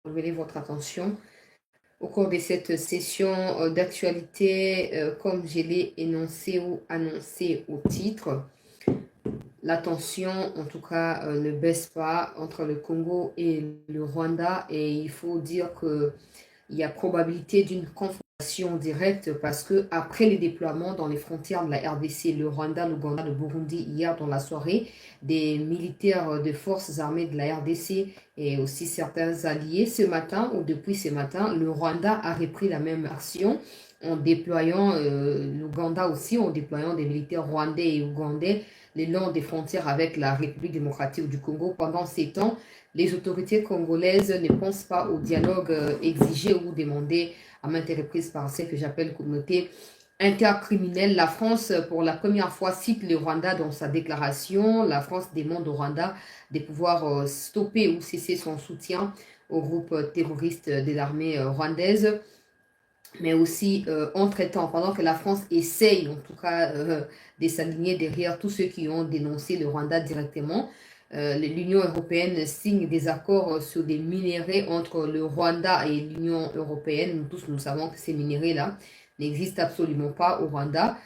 renouveler votre attention au cours de cette session d'actualité, comme je l'ai énoncé ou annoncé au titre. La tension, en tout cas, ne baisse pas entre le Congo et le Rwanda, et il faut dire qu'il y a probabilité d'une confrontation directe parce que après les déploiements dans les frontières de la RDC, le Rwanda, l'Ouganda, le Burundi, hier dans la soirée, des militaires de forces armées de la RDC et aussi certains alliés, ce matin ou depuis ce matin, le Rwanda a repris la même action en déployant l'Ouganda aussi, en déployant des militaires rwandais et ougandais le long des frontières avec la République démocratique du Congo. Pendant ces temps, les autorités congolaises ne pensent pas au dialogue exigé ou demandé à maintes reprises par ce que j'appelle communauté intercriminelle. La France, pour la première fois, cite le Rwanda dans sa déclaration. La France demande au Rwanda de pouvoir stopper ou cesser son soutien au groupe terroriste de l'armée rwandaise. Mais aussi, entre-temps, pendant que la France essaye, en tout cas, de s'aligner derrière tous ceux qui ont dénoncé le Rwanda directement, l'Union européenne signe des accords sur des minéraux entre le Rwanda et l'Union européenne. Nous tous, nous savons que ces minéraux-là n'existent absolument pas au Rwanda.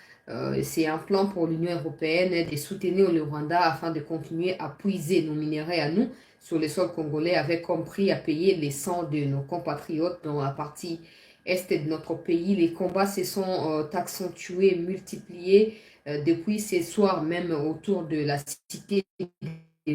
C'est un plan pour l'Union européenne de soutenir le Rwanda afin de continuer à puiser nos minéraux à nous sur le sol congolais avec comme prix à payer les sangs de nos compatriotes dans la partie est de notre pays. Les combats se sont accentués, multipliés depuis ce soir même autour de la cité de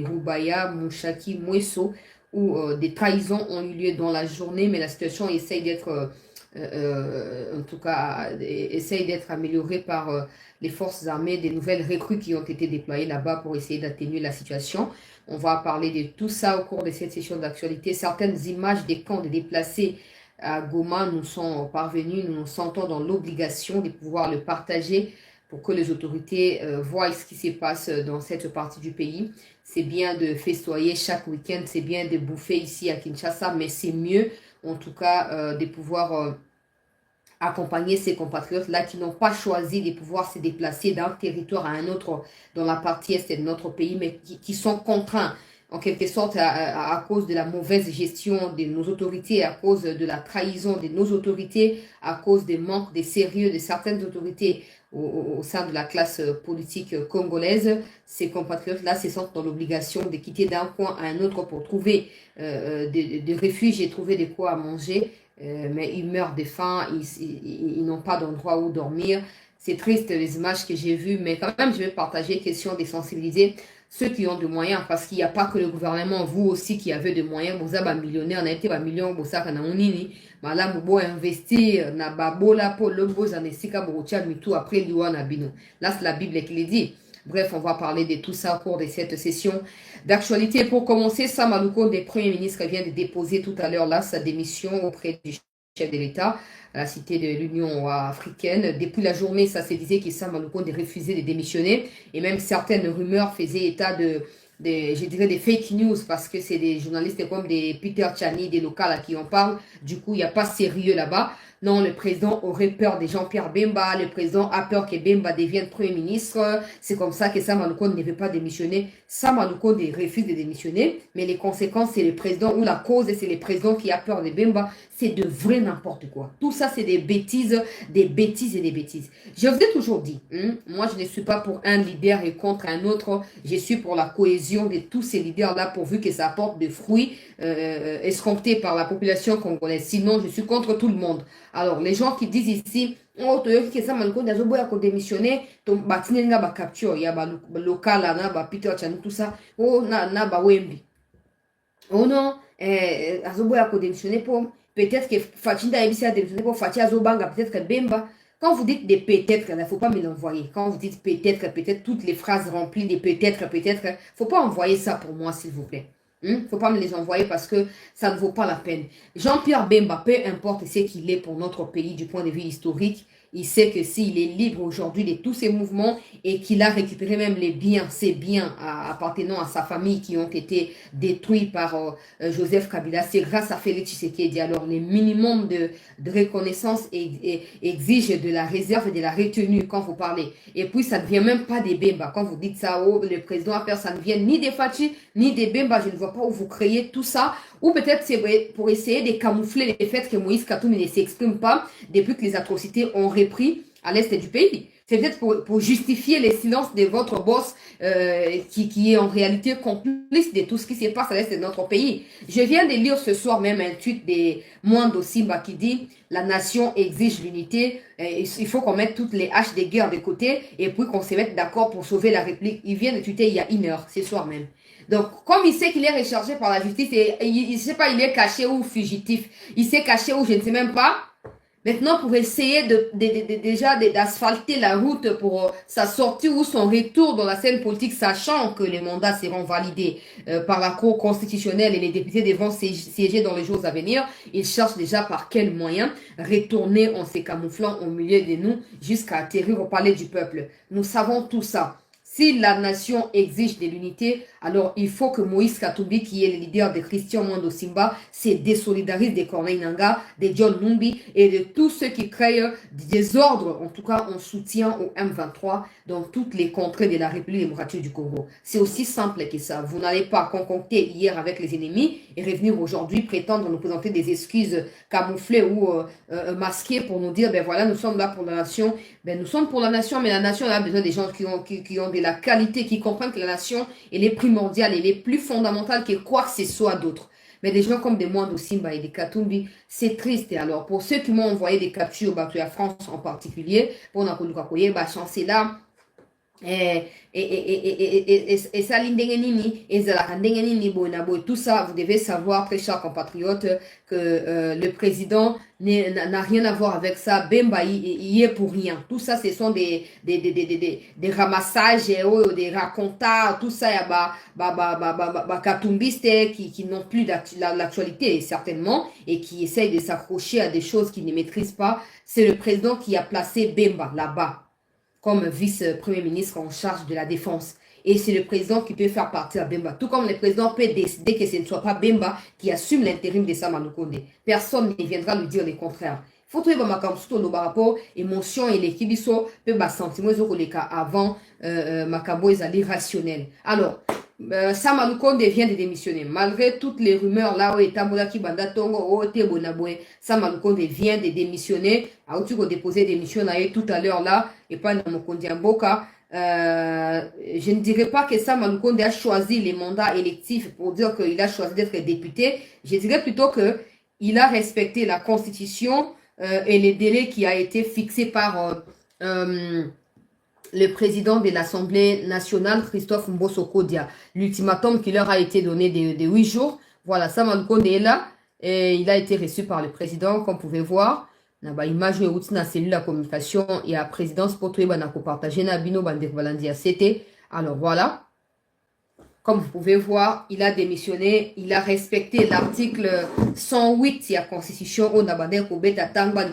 Rubaya, Mouchaki, Mweso, où des trahisons ont eu lieu dans la journée, mais la situation essaye d'être, en tout cas, essaye d'être améliorée par les forces armées, des nouvelles recrues qui ont été déployées là-bas pour essayer d'atténuer la situation. On va parler de tout ça au cours de cette session d'actualité. Certaines images des camps de déplacés à Goma nous sont parvenus, nous nous sentons dans l'obligation de pouvoir le partager pour que les autorités voient ce qui se passe dans cette partie du pays. C'est bien de festoyer chaque week-end, c'est bien de bouffer ici à Kinshasa, mais c'est mieux en tout cas de pouvoir accompagner ces compatriotes-là qui n'ont pas choisi de pouvoir se déplacer d'un territoire à un autre dans la partie est de notre pays, mais qui sont contraints en quelque sorte à cause de la mauvaise gestion de nos autorités, à cause de la trahison de nos autorités, à cause des manques de sérieux de certaines autorités au sein de la classe politique congolaise. Ces compatriotes-là se sentent dans l'obligation de quitter d'un coin à un autre pour trouver des refuges et trouver de quoi manger. Mais ils meurent de faim, ils n'ont pas d'endroit où dormir. C'est triste les images que j'ai vues, mais quand même je vais partager question de sensibiliser ceux qui ont des moyens, parce qu'il n'y a pas que le gouvernement, vous aussi qui avez des moyens, vous avez un millionnaire, on a été un million, vous savez, on a unini, madame, vous investir, na babola, pour le beau, on est mitou après l'ouan abino. Là, c'est la Bible qui le dit. Bref, on va parler de tout ça au cours de cette session d'actualité. Pour commencer, Sam Alouko, des premiers ministres, vient de déposer tout à l'heure là sa démission auprès du chef de l'État à la cité de l'Union africaine. Depuis la journée, ça se disait que Sam Alouko de refuser de démissionner et même certaines rumeurs faisaient état je dirais des fake news parce que c'est des journalistes comme des Peter Tchani, des locaux qui en parlent. Du coup, il n'y a pas sérieux là-bas. Non, le président aurait peur de Jean-Pierre Bemba. Le président a peur que Bemba devienne Premier ministre. C'est comme ça que Sam Alouko ne veut pas démissionner. Sam Alouko refuse de démissionner. Mais les conséquences, c'est le président ou la cause, c'est le président qui a peur de Bemba. C'est de vrai n'importe quoi. Tout ça, c'est des bêtises, des bêtises et des bêtises. Je vous ai toujours dit, moi, je ne suis pas pour un leader et contre un autre. Je suis pour la cohésion de tous ces leaders-là pourvu que ça apporte des fruits escomptés par la population congolaise. Sinon, je suis contre tout le monde. Alors, les gens qui disent ici, oh, tu veux que ça m'a démissionné, ton bâtiment ba capture, il y a ba local là, ba Peter Chan, tout ça. Oh, na ba Wemby. Oh non, azoboya ko démissionner pour peut-être que Fatinda a démissionné pour Fatia Azobanga, peut-être que Bemba. Quand vous dites des peut-être, il ne faut pas me l'envoyer. Quand vous dites peut-être, toutes les phrases remplies de peut-être, il ne faut pas envoyer ça pour moi, s'il vous plaît. Il ne faut pas me les envoyer parce que ça ne vaut pas la peine. Jean-Pierre Bemba, peu importe ce qu'il est pour notre pays du point de vue historique, il sait que s'il est libre aujourd'hui de tous ces mouvements et qu'il a récupéré même les biens, ces biens appartenant à sa famille qui ont été détruits par Joseph Kabila, c'est grâce à Félix Tshisekedi. Alors, le minimum de reconnaissance exige de la réserve et de la retenue quand vous parlez. Et puis, ça ne vient même pas des Bemba. Quand vous dites ça, oh, le président a peur, ça ne vient ni des Fachi, ni des Bemba. Je ne vois pas où vous créez tout ça, ou peut-être c'est pour essayer de camoufler le fait que Moïse Katumbi ne s'exprime pas depuis que les atrocités ont repris à l'est du pays. C'est peut-être pour justifier le silence de votre boss qui est en réalité complice de tout ce qui se passe à l'est de notre pays. Je viens de lire ce soir même un tweet de Mwando Simba qui dit la nation exige l'unité, il faut qu'on mette toutes les haches de guerre de côté et puis qu'on se mette d'accord pour sauver la République. Il vient de tweeter il y a 1 heure, ce soir même. Donc, comme il sait qu'il est recherché par la justice, et il sait pas, il est caché ou fugitif, il s'est caché ou je ne sais même pas. Maintenant, pour essayer déjà d'asphalter la route pour sa sortie ou son retour dans la scène politique, sachant que les mandats seront validés par la Cour constitutionnelle et les députés devront siéger dans les jours à venir, il cherche déjà par quels moyens retourner en se camouflant au milieu de nous jusqu'à atterrir au palais du peuple. Nous savons tout ça. Si la nation exige de l'unité, alors il faut que Moïse Katumbi, qui est le leader de Christian Mwando Simba, se désolidarise de Corneille Nangaa, de John Numbi et de tous ceux qui créent des désordres, en tout cas en soutien au M23 dans toutes les contrées de la République démocratique du Congo. C'est aussi simple que ça. Vous n'allez pas concocter hier avec les ennemis et revenir aujourd'hui prétendre nous présenter des excuses camouflées ou masquées pour nous dire, ben voilà, nous sommes là pour la nation. Ben nous sommes pour la nation, mais la nation a besoin des gens qui ont de la qualité, qui comprennent que la nation, elle est primordiale, elle est plus fondamentale que quoi que ce soit d'autre. Mais des gens comme des Mwando Simba et des Katumbi, c'est triste. Et alors, pour ceux qui m'ont envoyé des captures, bah, la France en particulier, pour Nakolukakoye, bah, chancez là. Et ça, tout ça, vous devez savoir, très chers compatriotes, que le président n'a rien à voir avec ça. Bemba, il y est pour rien. Tout ça, ce sont des ramassages, des racontats, tout ça, katumbistes qui n'ont plus l'actualité, certainement, et qui essayent de s'accrocher à des choses qu'ils ne maîtrisent pas. C'est le président qui a placé Bemba là-bas comme vice-premier ministre en charge de la défense. Et c'est le président qui peut faire partir Bemba. Tout comme le président peut décider que ce ne soit pas Bemba qui assume l'intérim de Sama Lukonde. Personne ne viendra lui dire le contraire. Il faut trouver ma surtout le rapport émotion et l'équipe peut bas sentiment avant ma cabo est rationnel. Alors, Sama Lukonde vient de démissionner. Malgré toutes les rumeurs là où est Tambolaki Banda Tongo, Ote Bonabwe, Sama Lukonde vient de démissionner. A tu déposé démission tout à l'heure là, et pas dans mon Mboka. Je ne dirais pas que Sama Lukonde a choisi les mandats électifs pour dire qu'il a choisi d'être député. Je dirais plutôt que il a respecté la constitution et les délais qui a été fixé par le président de l'Assemblée nationale, Christophe Mbosso Kodia. L'ultimatum qui leur a été donné de 8 jours. Voilà, Sama Lukonde est là et il a été reçu par le président, comme vous pouvez voir. Naba image de route na cellule la communication et la présidence pour tout na partager na bino bande balandi CT. Alors voilà. Comme vous pouvez voir, il a démissionné, il a respecté l'article 108 de la Constitution au Nabadé Kobeta Tangba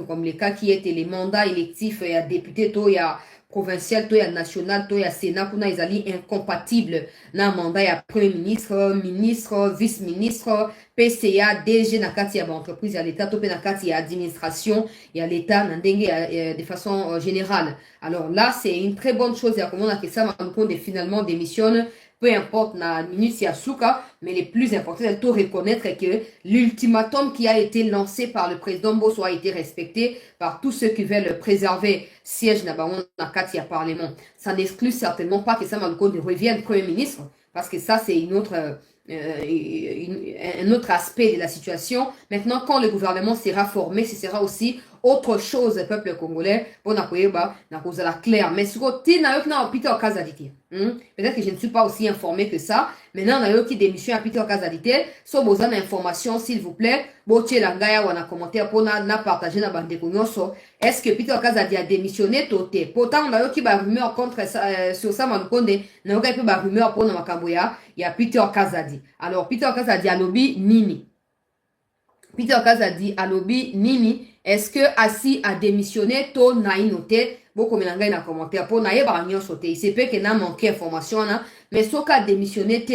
comme les cas qui étaient les mandats électifs et à député, il y a provincial, il y a national, il y a sénat, pour ils allaient incompatibles. Dans mandat, il y a premier ministre, ministre, vice-ministre, PCA, DG, il y a entreprise, il y a l'État, il y a administration, il y a l'État, de façon générale. Alors là, c'est une très bonne chose. Il y a comment on a fait ça, finalement démissionne. Peu importe la minute si Souka, mais le plus important, c'est de reconnaître que l'ultimatum qui a été lancé par le président Bosso a été respecté par tous ceux qui veulent préserver siège dans le Parlement. Ça n'exclut certainement pas que Sama Lukonde revienne Premier ministre, parce que ça, c'est un autre aspect de la situation. Maintenant, quand le gouvernement sera formé, ce sera aussi autre chose, peuple congolais, pour la clair. Mais sur Peter Kazadité. Peut-être que je ne suis pas aussi informé que ça. Maintenant, on a eu qui démission à Peter Kazadité. So, besoin d'informations, s'il vous plaît. Botier la gaya ou un commentaire pour na partager na bande de est-ce que Peter Kazadi a démissionné toté? Pourtant, on a eu qui rumeur contre sur ça, Malukonde. On a eu qui rumeur pour na makamboya. Il y a Peter Kazadi. Alors, Peter Kazadi a lobby nini. Peter Kazadi a lobby nini. Est-ce que Assi a démissionné to naï noté? Beaucoup de na commentaire pour naïe baragnon sauté. Il se peut que n'a manqué information là, mais ce qu'a démissionné te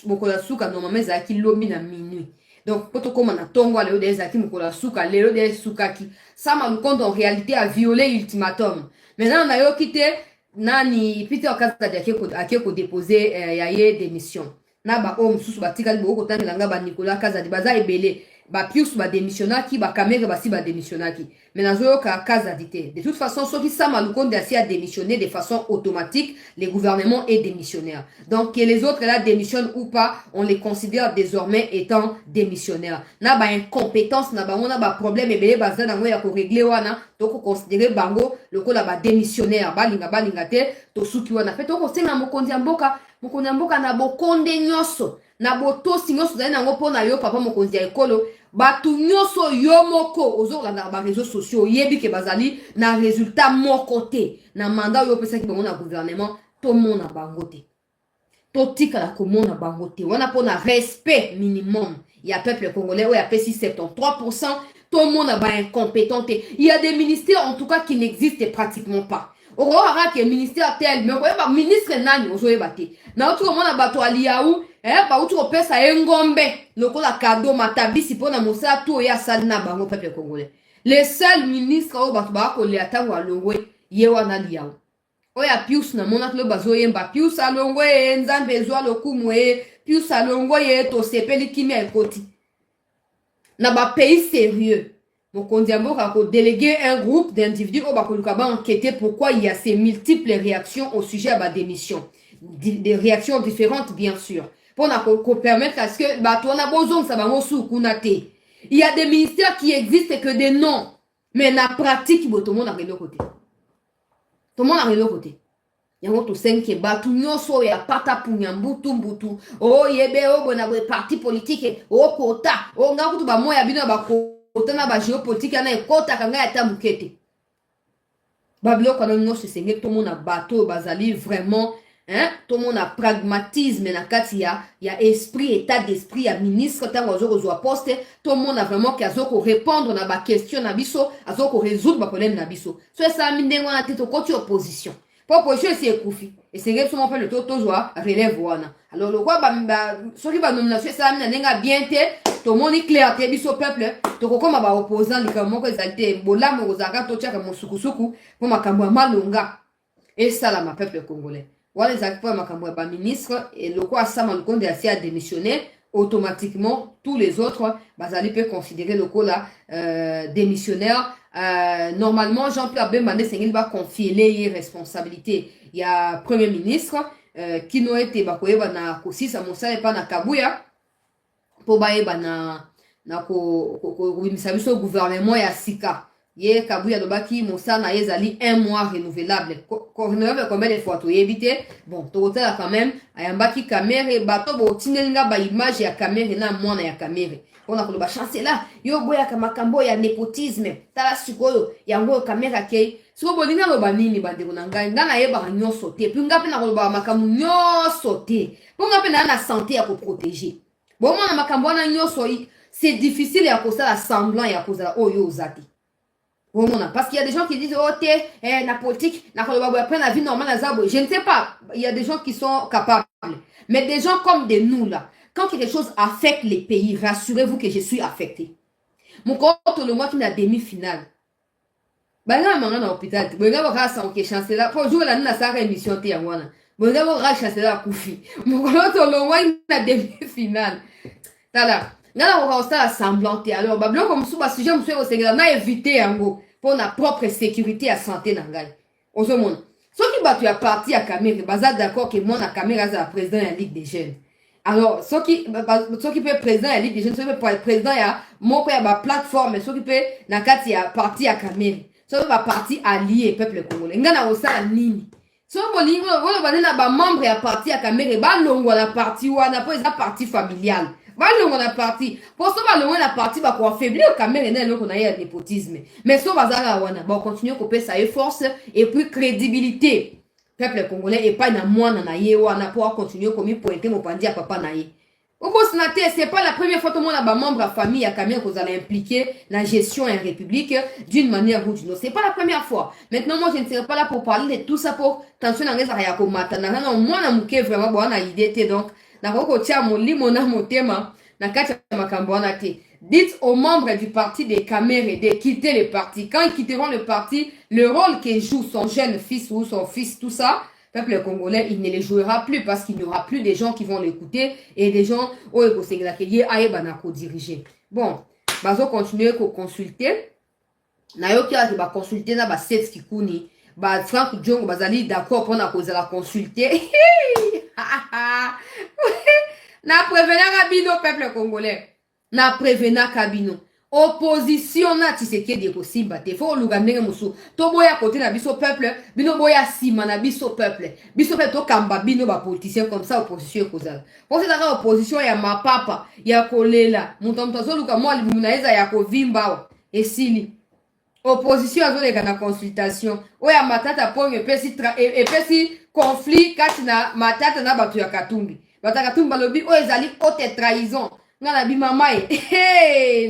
beaucoup la souka normalement zaki lobby na minuit. Donc poto comme na tongo le des zaki mukola souka le des souka qui ça m'a compte en réalité a violé l'ultimatum. Maintenant on a quitté nani Peter Kazadi a déposé yaye démission. na ba homme sous ba tikali bo ko tanga ba Nicolas Kazadi baza ebele ba Pius ba démissionnaki ba Kamere ba si ba démissionnaki mais nazo ka Kazadi te. De toute façon ceux qui Sama Lukonde a démissionné de façon automatique, le gouvernement est démissionnaire. Donc que les autres là démissionnent ou pas, on les considère désormais étant démissionnaires. Na ba incompétence na ba on a ba problème ebele baza na ngo ya ko régler wana to ko considérer bango lokola ba démissionnaire balinga te to suki wana fait to ko senga mokonzi ya mboka na bokonde nyonso na botosi nyonso zali nango mpona yo papa mokonzi ya ekolo batu nyonso yo moko ozolanda ba réseaux sociaux yebi ke bazali na résultat moko te na mandat yo pesaki bango na gouvernement to mona bango te to tikala ko mona bango te wana pona respect minimum ya peuple congolais oyo apesi 73% to mona ba incompétent te. Il y a des ministères en tout cas qui n'existent pratiquement pas. Aurora que ministère tel mais ba ministre nani ozoyeba te na otu komona bato aliaou ba utu kopesa engombe lokola cadeau matabisi pona mosala to ya sali na bango peuple congolais. Les seuls ministres o bato ba ko le atango alongwe ye wana liaou oya Pius na mona to bazoyemba Pius alongwe nzambe ezwa lokumwe Pius alongwe to sepeli kimi ekoti na ba pays sérieux. Mokonzi Mboka a délégué un groupe d'individus au Bakoluka ba enquêter pourquoi il y a ces multiples réactions au sujet à ma démission. Des réactions différentes, bien sûr. Pour qu'on permette à ce que, il y a des ministères qui existent que des noms. Mais la pratique, tout le monde arrive de côté. Tout le monde arrive de côté. Il y a tout cinq batu nyoso ya pata punyambutu mbutu. Oh yebe oh bona parti politique oh kota. Oh ngakutu ba moya bino ba otana ba géopolitique na ekota kanga ya tamukete babilo kana nyonso senge tout le monde a bateau bazali vraiment hein tout le monde a pragmatisme na kati ya esprit état d'esprit ya ministre tango azoko poste tout le monde a vraiment qui azoko répondre na ba question na biso azoko résoudre ba problème na biso so ça mindengo na tete koti opposition pour opposition c'est ekufi et senge tout mon le toto joie relève wana alors le quoi ba soki ba nomination ça mina nenga bien te to moni clair te biso peuple to kokoma ba opposant likambo ko ezalite bolamo kozaka to chaka mosukusuku po makambo ya malonga et ça la ma peuple congolais wala ezalaki po makambo ya ba ministre et le quoi Sama Lukonde a démissionné automatiquement tous les autres bazali peut considérer le quoi là démissionnaire. Normalement Jean-Pierre Bemba Sengeli va confier les responsabilités il y a premier ministre qui n'a été bakoyeba na kosisa mosala pa na kabuya po baeba na ko biso gouvernement ya sika ye kabuya lobaki mosala na ezali 1 mois renouvelable renouvelable combien de fois to éviter bon to hôtel quand même ayambaki caméra bato bo tinelinga ba image ya caméra na mwana ya caméra on a koloba chancela yo boya kama kambo ya népotisme tala sikoyo yango caméra ke siko bolinga loba nini bandeko na ngai ngana yeba nyonso te puis ngape na koloba makamu nyonso te po ngape na santé ya ko protéger bon mwana makambo na nyonso c'est difficile ya kosala semblant ya kozala oyo ozati bon mwana parce qu'il y a des gens qui disent oh te na politique na koloba boya après la vie normale na zabo je ne sais pas il y a des gens qui sont capables mais des gens comme de nous là quand quelque chose affecte les pays rassurez-vous que je suis affecté mon compte le mois qui n'a demi-finale banga manga na hôpital banga ba sa on que chancelier pour jouer la na sa émission te yangwana banga ba chancelier kufi mon compte le mois na demi-finale tala ngala ko sa semblant alors ba blo comme sous ba sujet monsieur au Sénégal na éviter yango pour na propre sécurité à santé na ngai ozo mona ceux qui battu à parti à Cameroun baza d'accord que moi na Cameroun za président de la Ligue des jeunes. Alors ceux qui peut président de la Ligue des jeunes ceux qui peut président ya moko ya ba plateforme ceux qui peut na kati ya parti à Cameroun ceux qui va parti allié peuple congolais ngana osala nini so bolingo wala banena ba membre ya parti à Cameroun ba longo na parti wana po eza parti familial ba longo na parti pour so ba longo na parti ba ko affaiblir Cameroun na loko na ya népotisme mais so bazala wana ba continuer ko pesa force et puis crédibilité peuple congolais et pas na mwana na ye wana pour continuer comme pointer mon pandi à papa na ye au bout c'est pas la première fois que mon ba membre à famille à Cameroun que vous allez impliquer la gestion en république d'une manière ou d'une autre c'est pas la première fois maintenant moi je ne serai pas là pour parler de tout ça pour tension na ngeza ya ko mata na moi na muke vraiment bon na idée donc na ko tia mon limo na motema na kati makambo na te. Dites aux membres du parti des Cameroun de quitter le parti. Quand ils quitteront le parti, le rôle que joue son jeune fils ou son fils, tout ça, peuple congolais, il ne les jouera plus parce qu'il n'y aura plus des gens qui vont l'écouter et des gens où il faut diriger. Bon, bazo continuer à consulter. Nayoki a ba consulter na ba set kikuni. Ba Frank Djongo bazali d'accord pour na cause la consulter. Na prévenir Kabino peuple congolais. Na prévenir Kabino. Opposition na Tshisekedi possible te faut lugandenge musu to boya côté na biso peuple bino boya sima na biso peuple to kamba bino ba politicien comme ça opposition kozala pour cette opposition ya mapapa ya kolela muto zo luka moi limunaiza ya kovimba esili opposition azoleka na consultation oya matata ponyo epesi conflit kati na matata na bato ya Katumbi balobi o ezali haute trahison ngana bimamae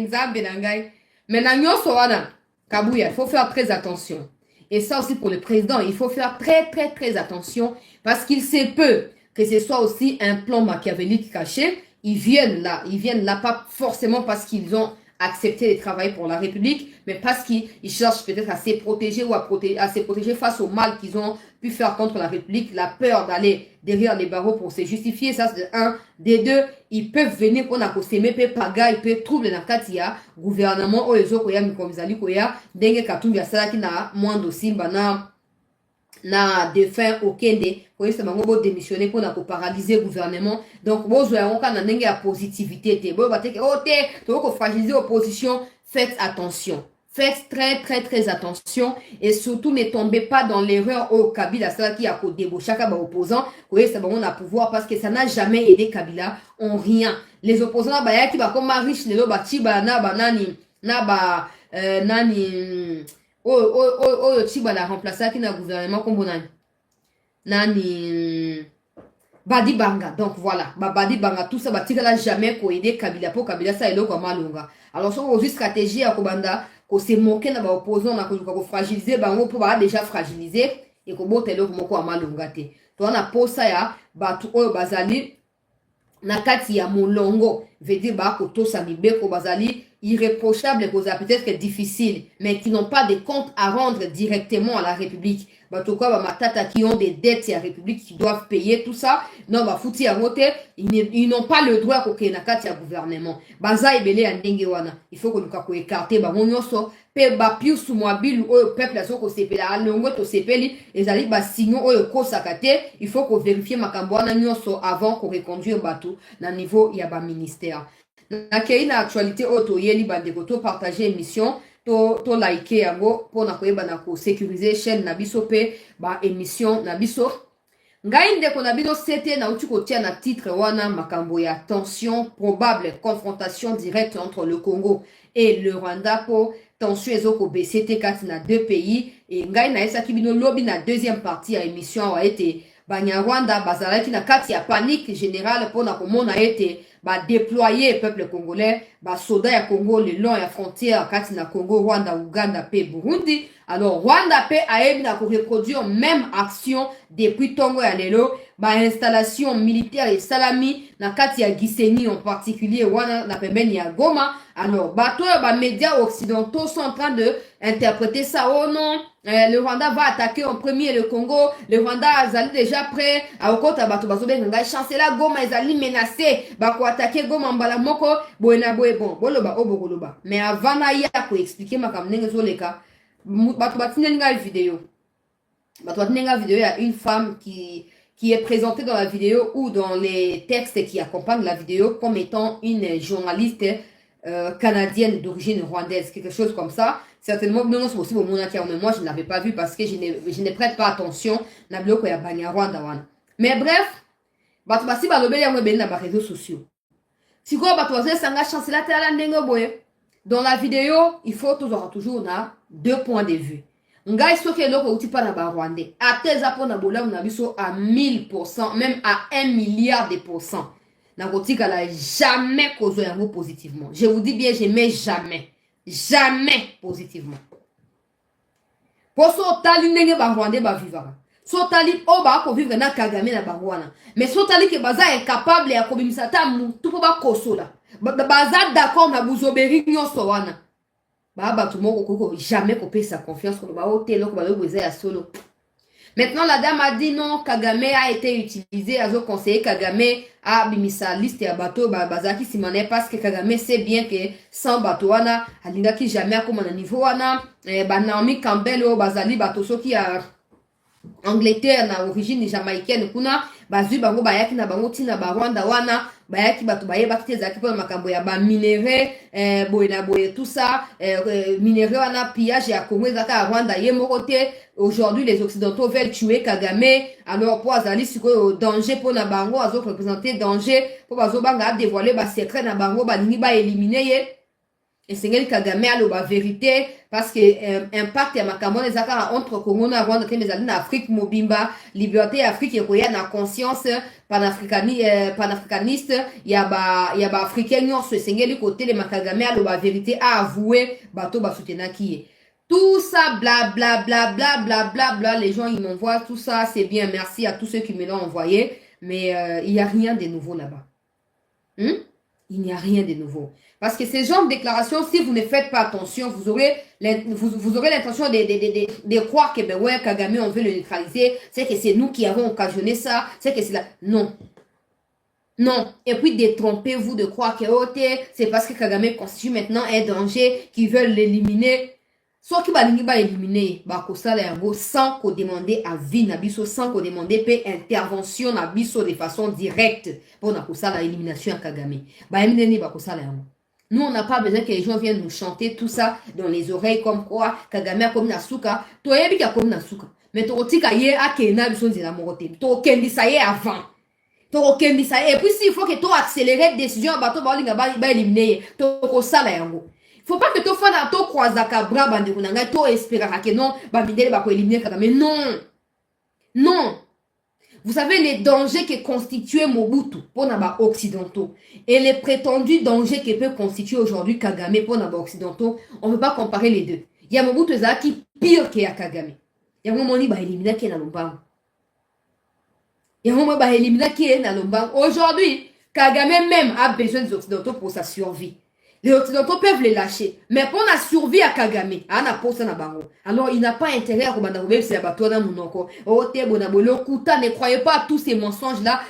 nzambe na ngai mais na nyonso wana Kabuya, il faut faire très attention et ça aussi pour le président il faut faire très attention parce qu'il se peut que ce soit aussi un plan machiavélique caché ils viennent là pas forcément parce qu'ils ont accepté de travailler pour la République, mais parce qu'ils cherchent peut-être à se protéger ou à se protéger face au mal qu'ils ont pu faire contre la République, la peur d'aller derrière les barreaux pour se justifier, ça c'est un. Des deux, ils peuvent venir pour nous s'aimer, peut paga, ils peuvent troubler dans le cas gouvernement ou les autres, comme Zali Koya, dengue Katumbi Asala qui n'a moins d'aussi, na défunt okende pour ça bango démissionner pour na paralyser le gouvernement donc bon zo yango kana ndenge ya positivité te bo bateke to ko fragiliser opposition faites attention faites très attention et surtout ne tombez pas dans l'erreur au Kabila ça qui a ko débaucher ba opposant pour ça bango na pouvoir parce que ça n'a jamais aidé Kabila en rien les opposants ba yaki ba comme riche lelo ba tiba na banani na ba nani Chiba la remplacé qui n'a gouvernement comme nani Badi Banga donc voilà Badi Banga tout ça batika la jamais ko aider Kabila pour Kabila ça elo comme malonga alors so aussi stratégie à kobanda ko se moquer na ba opposant na ko fragiliser bango pour ba déjà fragilisé et ko botelo ko moko malonga te to na posa ya batu oyo bazali na kati ya molongo veut dire ba ko to sa mibeko bazali irréprochables, peut-être difficiles, mais qui n'ont pas de comptes à rendre directement à la République. Matata qui ont des dettes à la République qui doivent payer tout ça. Non, fouti à voter, ils n'ont pas le droit qu'au Kenakati à gouvernement. Baza et belé à Ndengewana. Il faut que nous écarter, pe ba piu sous moi bilu o peuple aso ko sepela alongo to sepeli ezali ba signo o ko sakate il faut qu'on vérifie makambo na nyonso avant qu'on reconduire bateau na niveau ya ba ministère. Nakei na actualité auto yeli bandeko to partager émission to like yango pour na koyeba na ko sécuriser chaîne na biso pe ba émission na biso ngai ndeko na bino c'était na uti ko tia na titre wana makambo ya tension probable confrontation directe entre le Congo et le Rwanda pour tension ezoko BCT kati na deux pays et ngai na esa kibino lobby na deuxième partie à émission a été Banyarwanda bazalaki na kati ya panique générale pour na komona été déployer peuple congolais soda ya Congo le long ya frontière kati na Congo Rwanda Uganda pe Burundi alors Rwanda pe ayebi na ko reproduire même action depuis Tongo ya lelo installation militaire et salami na kati ya Gisenyi en particulier wana na pembeni ya Goma alors bato ya médias occidentaux sont en train de interpréter ça oh non le Rwanda va attaquer en premier le Congo le Rwanda azali déjà prêt à okota bato bazobe ngai chancelier Goma ezali menacé ko attaquer Goma mbala moko boena boe bon boloba obogoloba mais avant na ya ko expliquer makambo ndenge zoleka bato batinenga vidéo il y a une femme qui est présentée dans la vidéo ou dans les textes qui accompagnent la vidéo comme étant une journaliste canadienne d'origine rwandaise, quelque chose comme ça. Certainement, non, c'est possible au monde entier, mais moi je ne l'avais pas vu parce que je ne prête pas attention na bloko ya Banyarwanda wana. Mais bref, bato basi balobeli yango beli na ba réseaux sociaux. Siko bato bazé sanga chancela tala ndenge boye. Dans la vidéo, il faut toujours na deux points de vue. Ngai soki eloko uti pa na ba Rwandais. Ateza po na bola na biso à 1000%, même à 1 milliard de pourcents. Na kotika la jamais kozo yango positivement. Je vous dis bien, je mets jamais. Jamais positivement. Pour so tali ndenge ba Rwandais ba vivara. So tali o ba ko vivre na Kagame na bangwana. Mais so tali ke baza incapable ya ko bimisa ta mutu po ba kosola. Baza d'accord na buzoberi nyonso wana. Ba tout moko koko jamais ko pesa confiance ko ba hôtel ko ba lo ya solo. Maintenant, la dame a dit non, Kagame a été utilisé, a conseillé Kagame à bimisa liste ya bateau, bazaki simane parce que Kagame sait bien que sans bateau wana, alinga ki jamais à comme un niveau wana, Naomi Campbell o bazali bateau so qui a Angleterre na origine jamaïcaine kuna bazui bango bayaki na bango tina ba Rwanda wana bayaki bato bayebaki te ezalaki mpona makambo ya baminere boye na boye tout ça minere wana pillage ya Congo ezalaka ya Rwanda ye moko te. Aujourd'hui les occidentaux veulent tuer Kagame alors po azali sikoyo danger mpona bango azorepresente danger po bazobanga adévoile basekret na bango balingi baélimine ye esengeli Kagame aloba vérité parce que impact ya makambo ezaka entre Congo na Rwanda ke mezali na Afrique mobimba liberté ya Afrique ekoya na conscience panafricaniste ya ba africain nyonso esengeli kotelema Kagame aloba vérité a avoué bato basoutenaki ye. Tout ça, bla bla bla bla bla bla bla, les gens ils m'envoient tout ça, c'est bien, merci à tous ceux qui me l'ont envoyé, mais il n'y a rien de nouveau là-bas. Il n'y a rien de nouveau. Parce que ces genres de déclarations, si vous ne faites pas attention, vous aurez l'intention de croire que ben ouais, Kagame, on veut le neutraliser, c'est que c'est nous qui avons occasionné ça, c'est que c'est là. Non. Non. Et puis détrompez-vous de croire que c'est parce que Kagame constitue maintenant un danger qu'ils veulent l'éliminer. Soit qui va éliminer sans qu'on demande avis nabiso, sans qu'on demande intervention nabiso de façon directe pour l'élimination à Kagame. Nous, on n'a pas besoin que les gens viennent nous chanter tout ça dans les oreilles comme quoi Kagame a comme Nasuka. Toi, il y a comme Nasuka. Mais tu as dit a Kena biso nzela morote. Tu as ça y est avant. Tu as ça. Et puis s'il faut que tu accélères décision bato ba éliminer, tu as ça là yango. Faut pas que tu fasses to croisaka bra bande kunanga to espérera que non ba midele ba ko éliminer Kagame. Non. Non. Vous savez les dangers que constituait Mobutu pour les occidentaux et les prétendus dangers que peut constituer aujourd'hui Kagame pour les occidentaux, on ne peut pas comparer les deux. Il y a Mobutu qui pire que Kagame. Il y a un moment où il va éliminer qui est dans le banc. Il y a un moment où il va éliminer qui est dans le banc. Aujourd'hui, Kagame même a besoin des occidentaux pour sa survie. Les occidentaux peuvent les lâcher. Mais pour la survie à Kagame, alors il n'a pas intérêt à ne croyez pas à tous ces mensonges-là.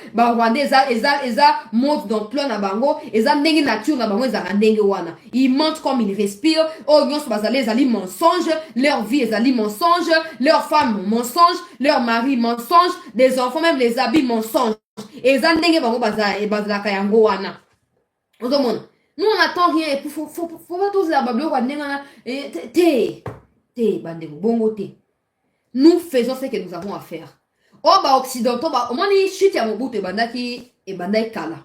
Ils mentent comme ils respirent. Leur vie est mensonge. Leur femme mensonge. Leur mari mensonge. Les enfants même les habits mensonge. Nous, on n'attend rien. Et puis, faut pas tous la bablo. Nous faisons ce que nous avons à faire. Oh, bah, occidentaux, bah, au moins, il chute à Mobutu et Bandai Kala.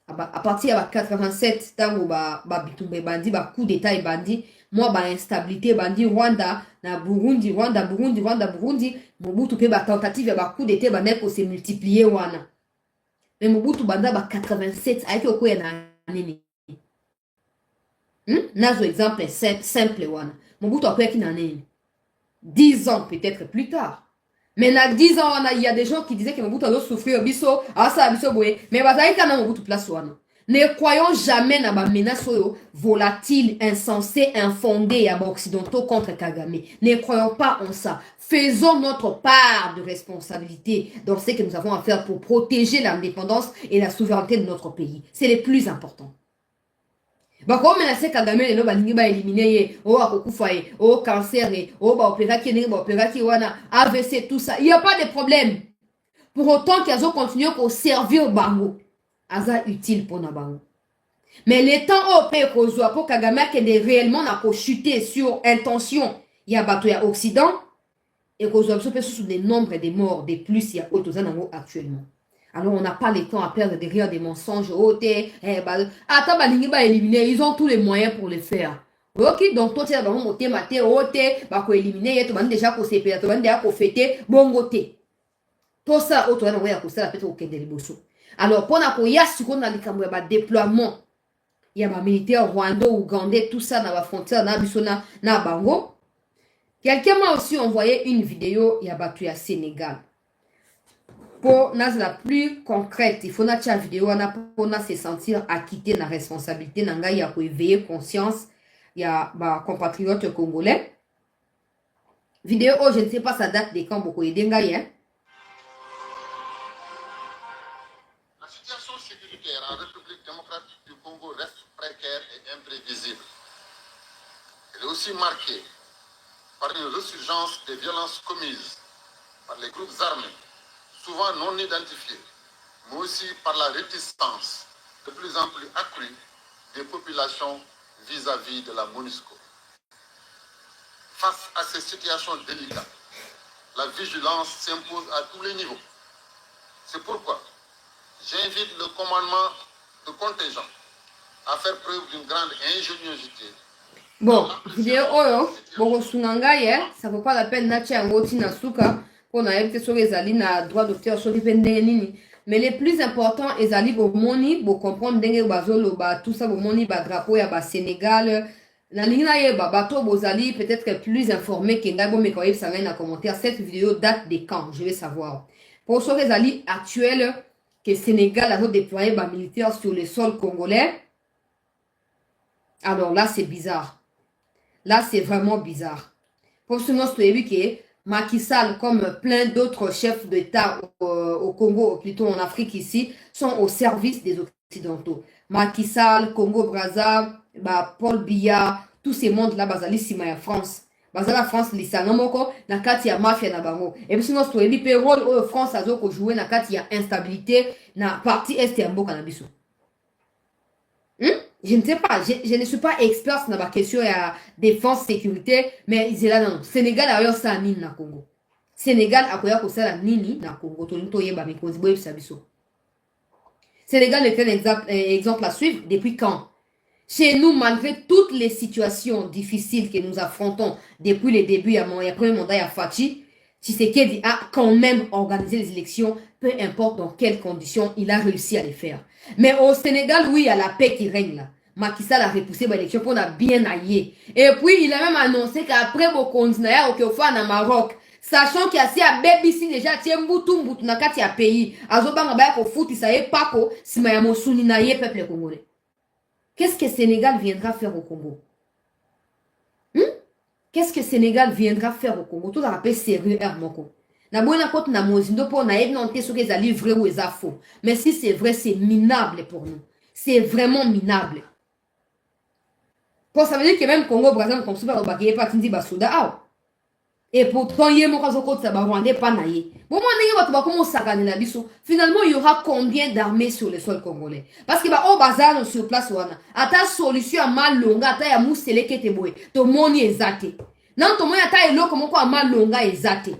À partir de 87, tango, bah, bitumbe bandi, bah, coup d'état et bandi, moi, bah, instabilité, bandi, Rwanda, na Burundi, Burundi, Mobutu, pe, bah, tentative, bah, coup d'état, bah, pour se multiplier, wana. Mais Mobutu, banda, bah, 87, avec au quoi, nani. Nazo exemple simple wana. Mobutu a qui n'en est 10 ans peut-être plus tard. Mais dans 10 ans, il y a des gens qui disaient que Mobutu a souffert biso, ça biso boye. Mais bazai kana Mobutu place wana. Ne croyons jamais dans la menace volatile, insensée, infondée à occidentaux contre Kagame. Ne croyons pas en ça. Faisons notre part de responsabilité dans ce que nous avons à faire pour protéger l'indépendance et la souveraineté de notre pays. C'est le plus important. Bako menacé Kagame lelo balingi ba éliminer ye o akokufa ye o cancer ye o ba opéra ki ne ba opéra ki wana AVC tout ça il y a pas de problème pour autant qu'ils ont continué pour servir bango aza utile pour na bango mais les temps au pays kozwa pour Kagame qui est réellement na ko chuter sur intention il y a bato ya occident et kozwa so pe sous des nombres de morts de plus il y a autozanango actuellement. Alors, on n'a pas le temps à perdre derrière des mensonges. Ils ont tous les moyens pour le faire. Ok, donc toi, tu as éliminer, tu as déjà éliminer, tu as déjà fêter, bon côté. Tout ça, tu as déjà alors, pour la déploiement, il y a des militaires rwandais, ougandais, tout ça dans la frontière, na Bango. Quelqu'un m'a aussi envoyé une vidéo, il y a battu à Sénégal. Pour la plus concrète, il faut que la vidéo pour se sentir acquitté de la responsabilité, il y a éveiller conscience, il y a compatriotes congolais. Vidéo, oh, je ne sais pas, ça date de quand beaucoup. Hein? La situation sécuritaire en République démocratique du Congo reste précaire et imprévisible. Elle est aussi marquée par une résurgence des violences commises par les groupes armés, souvent non identifiés, mais aussi par la réticence de plus en plus accrue des populations vis-à-vis de la MONUSCO. Face à ces situations délicates, la vigilance s'impose à tous les niveaux. C'est pourquoi j'invite le commandement de contingent à faire preuve d'une grande ingéniosité. Bon, vidéo oyo, boko sunangaye, ça vaut pas la peine nachi angoti na suka, pour na yebite so ezali na droit d'auteur so ndenge nini. Mais les plus importants ezali bomoni, bo comprendre ndenge bazolo ba tout ça bomoni ba drapeau ya ba Sénégal. Na lingi na yeba bato bozali peut-être plus informé que ngai bo me koyeb sa na commentaire. Cette vidéo date de quand, je vais savoir. Pour so ezali actuel que Sénégal a déployé ba militaires sur le sol congolais. Alors là c'est bizarre. Là, c'est vraiment bizarre. Pour ce moment, que Macky Sall, comme plein d'autres chefs d'État au Congo, plutôt en Afrique ici, sont au service des Occidentaux. Macky Sall, Congo-Brazza, Paul Biya, tous ces mondes-là, Bazali Sima France. Bazala France, Lissangamoko, na kati ya mafia na bango. Et puis sinon, c'est le rôle France a joué na kati ya instabilité na partie est ya mboka na biso. Je ne sais pas, je ne suis pas expert dans la question de la défense, sécurité, mais ils sont là non. Sénégal a eu ça nini na Congo. Sénégal a eu ça nini na Congo. Sénégal est un exemple à suivre depuis quand? Chez nous, malgré toutes les situations difficiles que nous affrontons depuis le début, il y a mon premier mandat à Fachi, Tshisekedi a quand même organisé les élections, peu importe dans quelles conditions, il a réussi à les faire. Mais au Sénégal, oui, il y a la paix qui règne là. Macky Sall a repoussé l'élection pour a bien aillé. Et puis, il a même annoncé qu'après vos continents, au Kéofan, en Maroc, sachant qu'il y a si à BBC déjà, tiens, Mboutou, na kati ya pays, azobanga baya ko foot, ça y est, pako, si ma yamosuni na ye, peuple congolais. Qu'est-ce que Sénégal viendra faire au Congo? Qu'est-ce que Sénégal viendra faire au Congo? Tout ça rappelle sérieux, Hermoko. Na bonne côte na mozindo pour na ebnante ce que ça livre ou est faux. Mais si c'est vrai, c'est minable pour nous. C'est vraiment minable. Pour ça veut dire que même Congo, Brazil, comme ça, va pas tindi basuda. Et pourtant, il y a mon cas de ça va rendre pas naïe. Bon, moi, on va commencer à gagner la biso. Finalement, il y aura combien d'armées sur le sol congolais? Parce que bah, au bazar, sur place, wana. Ata solution à mal longa, ata ya mousselé qui te boue. To moni ezate. Non, to moni ata elo comme quoi mal longa ezate.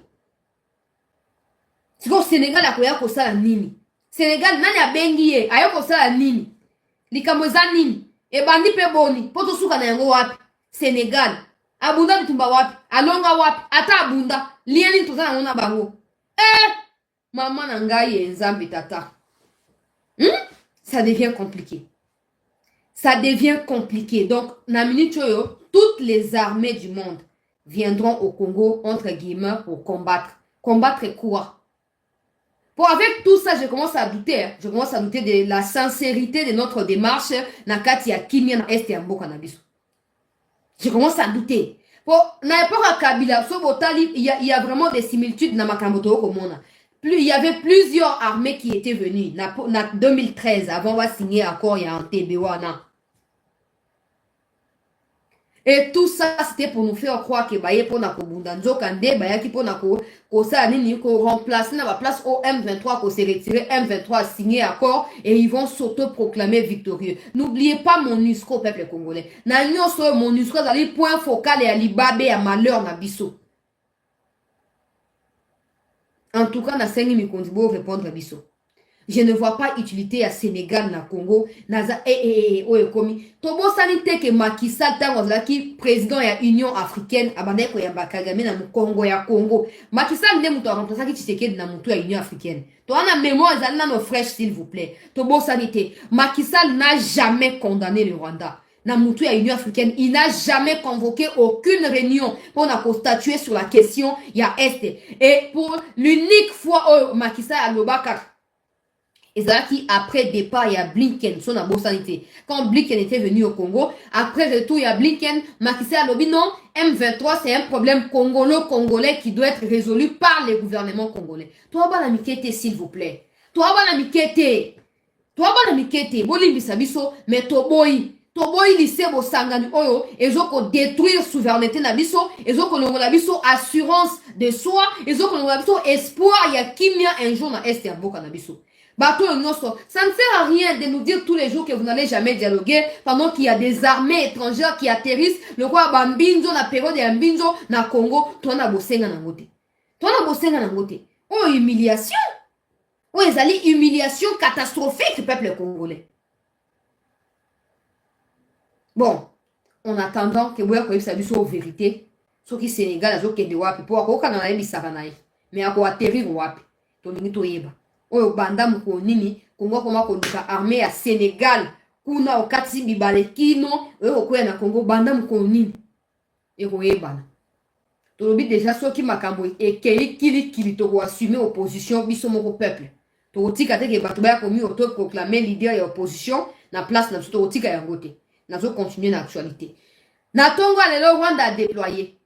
C'est comme Sénégal a koya ko sala nini. Sénégal nani a bengiye, ayo ko sala nini. Likamweza nini. E bandi pe boni, poto suka na yango wapi. Sénégal. Abunda bitumba wapi, alonga wapi, ata abunda, lieni tozana ngona bango. Maman nangaye nzambi tata. Ça devient compliqué. Ça devient compliqué. Donc, na minute choyo, toutes les armées du monde viendront au Congo, entre guillemets, pour combattre. Combattre quoi? Pour avec tout ça, je commence à douter. Je commence à douter de la sincérité de notre démarche na kati ya kimia na este ya mboka na biso. Je commence à douter. Pour n'importe à Kabila, il y a vraiment des similitudes dans Makamoto Komona. Il y avait plusieurs armées qui étaient venues. En 2013, avant de signer accord, il y a un TBWANA. Et tout ça, c'était pour nous faire croire que Baye pour na Kobundanzo Kande, Baye qui pour na ça nini ko remplacer na place au M23 ko s'est retiré, M23 a signé accord et ils vont s'auto-proclamer victorieux. N'oubliez pas MONUSCO peuple congolais. Na nyo so MONUSCO zali point focal et alibabe à malheur na biso. En tout cas, na sengi mi kondibo répondre à biso. Je ne vois pas utilité à Sénégal na Congo naza oye komi tobo sanite ke Macky Sall tango zaki président ya Union africaine abande ko ya Kagame na Congo ya Congo. Macky Sall ne muto remplacer ki Tshisekedi na muto ya Union africaine. To ana mémoire ezali na no fresh s'il vous plaît. Tobo sanite Macky Sall n'a jamais condamné le Rwanda. Na mutu ya Union africaine, il n'a jamais convoqué aucune réunion pour statuer sur la question ya Est. Et pour l'unique fois Macky Sall a l'obaka Et c'est là qu'après départ, il y a Blinken, son abosanité. Quand Blinken était venu au Congo, après retour, il y a Blinken, Macky Sall a dit non, M23, c'est un problème congolais qui doit être résolu par les gouvernements congolais. Toi, Banamikete, s'il vous plaît. Toi, Banamikete. Toi, Banamikete. Boli bisabiso, mais Toboy. Toboy lycée bo sangani oyo, ezoko détruire souveraineté na biso, ezoko longola biso assurance de soi, ezoko longola biso espoir ya kimia un jour na est ya boka na biso. Bateau ça ne sert à rien de nous dire tous les jours que vous n'allez jamais dialoguer pendant qu'il y a des armées étrangères qui atterrissent. Le roi Bambinzo, la période de Mbinzo, na Congo, toi na bosenga na ngote. Toi na bosenga na ngote. Oh, humiliation. Oh, ils allaient humiliation catastrophique, peuple congolais. Bon, en attendant que vous ayez savoir sur vérité, ce qui Sénégal, ce qui est de wapi, pour avoir un aïe bisavanaï, mais à quoi atterrir wapi, ton nito yeba. Oyo banda mko nini Kongo koma koluka armée ya Sénégal kuna okati bibale kino oyo koya na Kongo banda mko nini eko yebana tolobi déjà soki makambo ekei kili to assumer opposition biso moko peuple to tika te ke bato ba komi auto proclamer leader ya opposition na place na to tika yango te na zo continuer na actualité na tongo lelo Rwanda a déployé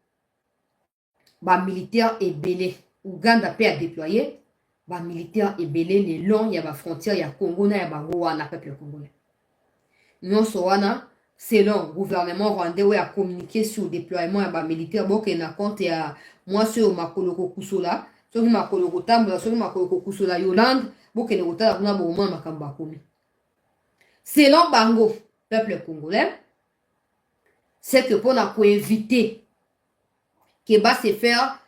ba militaire ebele Uganda pe a déployé ba militaire ebele le long ya ba frontière ya Congo na ya bango wana peuple congolais. Nyonso wana selon gouvernement rwandais a communiqué sur le déploiement ya ba militaire boke na compte ya mwasi o makoloko kusola soki makoloko tambola soki makoloko kusola Yolande boke ne kotala kuna bomwa makambo akomi. Selon bango peuple congolais c'est que pour na ko éviter que va se faire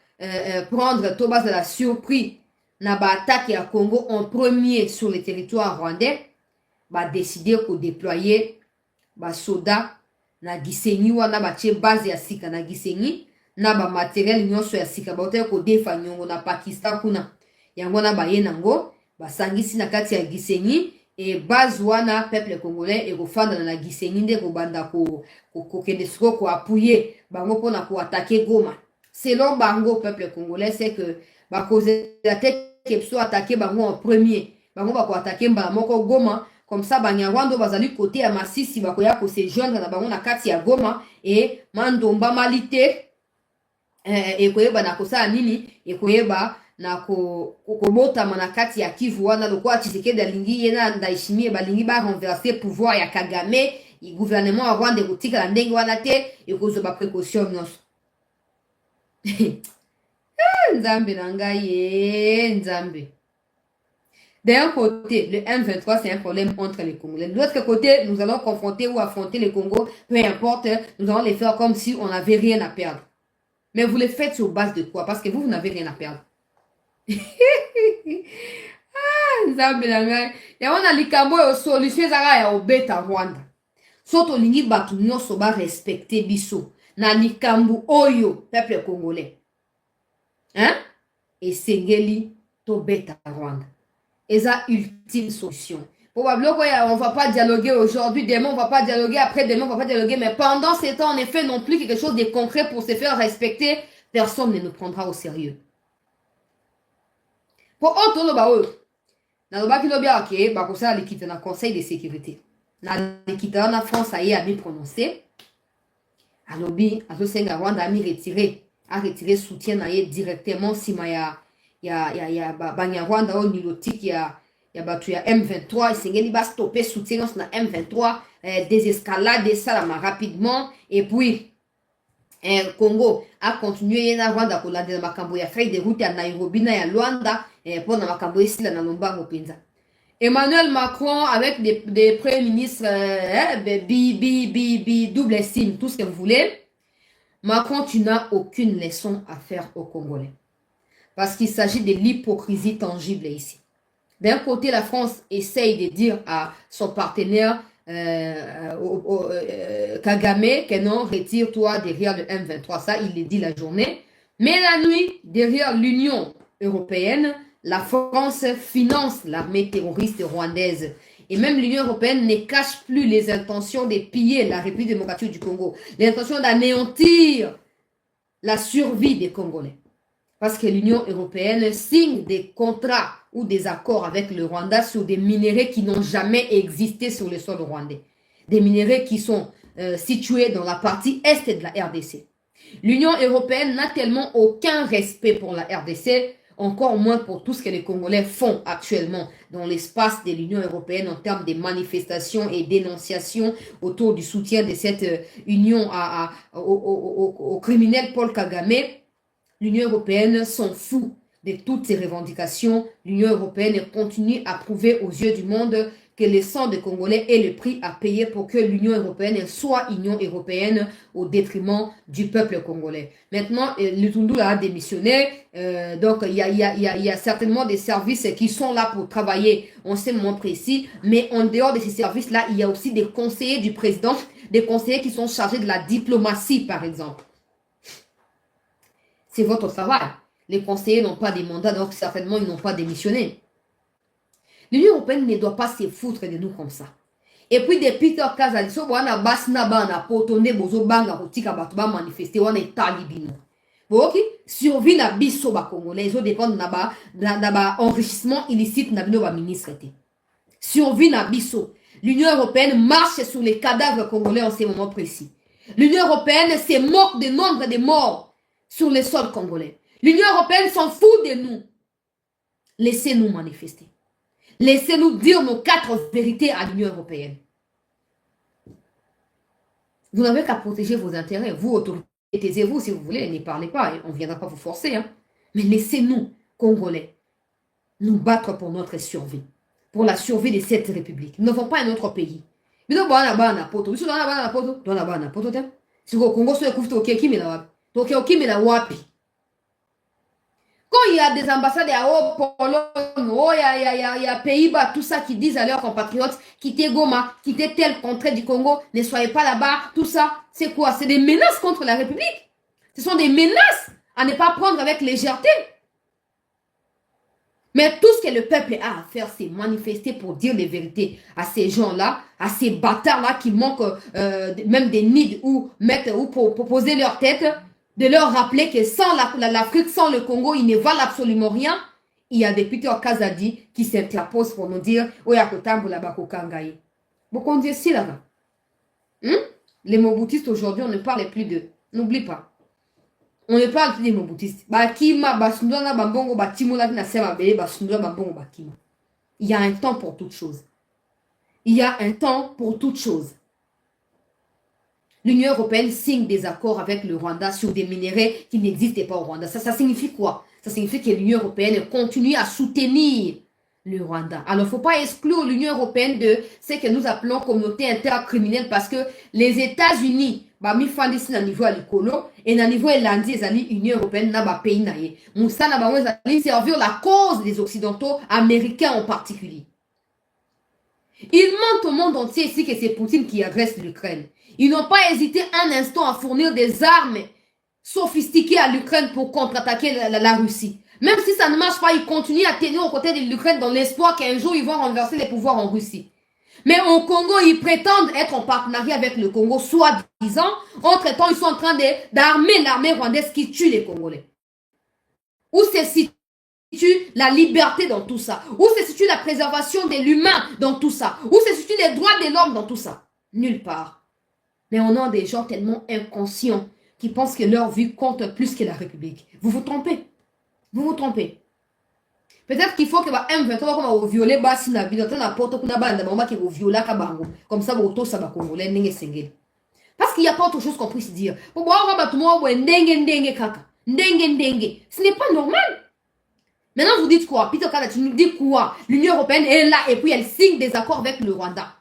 prendre tout bas de la surprise na ba attaque ya Congo en premier sur le territoire rwandais ba décider ko déployer ba soda na Gisenyi wana ba tie base ya sika na Gisenyi na ba matériel nyonso ya sika ba ote ko defa nyongo na Pakistan kuna yango na ba ye nango ba sangisi na kati ya Gisenyi et base wana peuple congolais et ko fanda na Gisenyi nde ko banda ko kende siko ko appuyer bango pona ko attaquer Goma. Selon bango peuple congolais c'est que ba cause la tête qui attaquer bango en premier bango ba ko attaquer mbala moko Goma comme ça Banyarwanda bazali côté ya Masisi ba ko ya ko se joindre na bango na kati ya Goma et mandomba malite et ko yeba na ko sa nini et ko yeba na ko bota na kati ya Kivu wana lokwa Tshisekedi alingi yena Ndayishimiye balingi ba renverser pouvoir ya Kagame le gouvernement a Rwanda kotika la ndenge wana te et ko zo ba précaution nyonso. Nzambe nangaye Nzambe. D'un côté, le M23, c'est un problème entre les Congolais. De l'autre côté, nous allons confronter ou affronter les Congos, peu importe, nous allons les faire comme si on n'avait rien à perdre. Mais vous les faites sur base de quoi? Parce que vous n'avez rien à perdre. Nzambe nangaye. Ya wana likambo yo solution zaka ya obeta Rwanda. Soto lingi batu nyonso ba respecter biso. Na likambo oyo, peuple congolais. Hein? Et Sengeli to beta Rwanda. Et ça, ultime solution. Probablement on ne va pas dialoguer aujourd'hui, demain on ne va pas dialoguer, après demain on ne va pas dialoguer, mais pendant ces temps, en effet, non plus quelque chose de concret pour se faire respecter, personne ne nous prendra au sérieux. Pour autre, na loba kilo bia ke ba kosa l'équipe na conseil de sécurité. Na l'équipe na France a bien prononcé. Alobi azo senga Rwanda a retiré soutien na ye directement si ya Banyarwanda au nilotique ya batu ya M23 isengeli ba stopper soutien na M23 désescalade ça rapidement et puis Congo a continué na Rwanda ko landela makambo ya feuille de route ya Nairobi na ya Luanda pour na makambo esila na lombango penza. Emmanuel Macron avec des premiers ministres double signe tout ce que vous voulez. Macron, tu n'as aucune leçon à faire aux Congolais. Parce qu'il s'agit de l'hypocrisie tangible ici. D'un côté, la France essaye de dire à son partenaire Kagame que non, retire-toi derrière le M23. Ça, il le dit la journée. Mais la nuit, derrière l'Union européenne, la France finance l'armée terroriste rwandaise. Et même l'Union européenne ne cache plus les intentions de piller la République démocratique du Congo. L'intention d'anéantir la survie des Congolais. Parce que l'Union européenne signe des contrats ou des accords avec le Rwanda sur des minéraux qui n'ont jamais existé sur le sol rwandais. Des minéraux qui sont situés dans la partie est de la RDC. L'Union européenne n'a tellement aucun respect pour la RDC, encore moins pour tout ce que les Congolais font actuellement dans l'espace de l'Union européenne en termes de manifestations et dénonciations autour du soutien de cette union au criminel Paul Kagame. L'Union européenne s'en fout de toutes ces revendications. L'Union européenne continue à prouver aux yeux du monde que le sang des Congolais est le prix à payer pour que l'Union européenne soit Union européenne au détriment du peuple congolais. Maintenant, Lutundula a démissionné, donc il y a certainement des services qui sont là pour travailler en ce moment précis, mais en dehors de ces services-là, il y a aussi des conseillers du président, des conseillers qui sont chargés de la diplomatie, par exemple. C'est votre travail. Les conseillers n'ont pas des mandats, donc certainement ils n'ont pas démissionné. L'Union européenne ne doit pas se foutre de nous comme ça. Et puis depuis Peter Kazali, so wana basna bana potonde bozo banga kotika bato ba manifester wana etali bino. Boki survie na biso ba congolais, ils dépendent na ba enrichissement illicite na bino ba ministre te. Survie na biso. L'Union européenne marche sur les cadavres congolais en ce moment précis. L'Union européenne se moque du nombre de morts sur les sols congolais. L'Union européenne s'en fout de nous. Laissez-nous manifester. Laissez-nous dire nos 4 vérités à l'Union européenne. Vous n'avez qu'à protéger vos intérêts. Vous, autorités, taisez-vous si vous voulez. Ne parlez pas. On ne viendra pas vous forcer. Hein. Mais laissez-nous, Congolais, nous battre pour notre survie. Pour la survie de cette république. Nous n'avons pas un autre pays. Si au Congo, quand il y a des ambassades à Pologne, il y a Pays-Bas, tout ça qui disent à leurs compatriotes, quittez Goma, quittez tel contrée du Congo, ne soyez pas là-bas, tout ça, c'est quoi? C'est des menaces contre la République. Ce sont des menaces à ne pas prendre avec légèreté. Mais tout ce que le peuple a à faire, c'est manifester pour dire les vérités à ces gens-là, à ces bâtards-là qui manquent même des nids ou pour poser leur tête, de leur rappeler que sans l'Afrique, sans le Congo, ils ne valent absolument rien. Il y a des Peter Kazadi qui s'interposent pour nous dire « Oyakotamboula bakokangaye ». Beaucoup disent si là-bas. Les moboutistes aujourd'hui, on ne parle plus d'eux. N'oublie pas. On ne parle plus des moboutistes. Bakima, basundona bambongo, batimola na sema bele, basundona bambongo bakima. Il y a un temps pour toute chose. Il y a un temps pour toute chose. L'Union européenne signe des accords avec le Rwanda sur des minéraux qui n'existaient pas au Rwanda. Ça signifie quoi? Ça signifie que l'Union européenne continue à soutenir le Rwanda. Alors, il ne faut pas exclure l'Union européenne de ce que nous appelons communauté intercriminelle parce que les États-Unis, mi fandisi na niveau à l'icolo et na niveau elandi ezali Union européenne na ba pays na ye. Moussa na ba ezali servir la cause des Occidentaux, américains en particulier. Ils mentent au monde entier ici que c'est Poutine qui agresse l'Ukraine. Ils n'ont pas hésité un instant à fournir des armes sophistiquées à l'Ukraine pour contre-attaquer la Russie. Même si ça ne marche pas, ils continuent à tenir aux côtés de l'Ukraine dans l'espoir qu'un jour ils vont renverser les pouvoirs en Russie. Mais au Congo, ils prétendent être en partenariat avec le Congo, soi-disant. Entre-temps, ils sont en train d'armer l'armée rwandaise qui tue les Congolais. Où se situe la liberté dans tout ça? Où se situe la préservation de l'humain dans tout ça? Où se situent les droits de l'homme dans tout ça? Nulle part. Mais on a des gens tellement inconscients qui pensent que leur vie compte plus que la République. Vous vous trompez. Vous vous trompez. Peut-être qu'il faut que M23 va violer basi na vie, n'importe quoi bande maman qui va violer kabango. Comme ça auto ça va congolais ndenge sengeli. Parce qu'il n'y a pas autre chose qu'on puisse dire. Pour voir on va tout monde ndenge kaka. Ndenge. Ce n'est pas normal. Maintenant vous dites quoi? Peter Kala, tu nous dis quoi? L'Union européenne est là et puis elle signe des accords avec le Rwanda.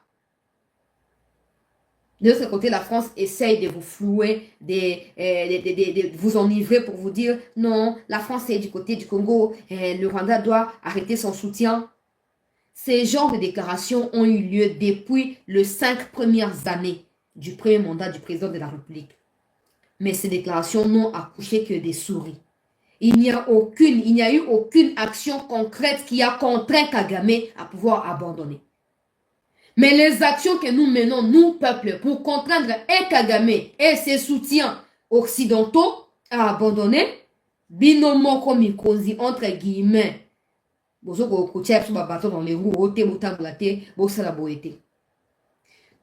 De l'autre côté, la France essaye de vous flouer, de vous enivrer pour vous dire non, la France est du côté du Congo, le Rwanda doit arrêter son soutien. Ces genres de déclarations ont eu lieu depuis les 5 premières années du premier mandat du président de la République. Mais ces déclarations n'ont accouché que des souris. Il n'y a eu aucune action concrète qui a contraint Kagame à pouvoir abandonner. Mais les actions que nous menons, nous, peuple, pour contraindre Kagame et ses soutiens occidentaux à abandonner, binomoko mikozi, entre guillemets,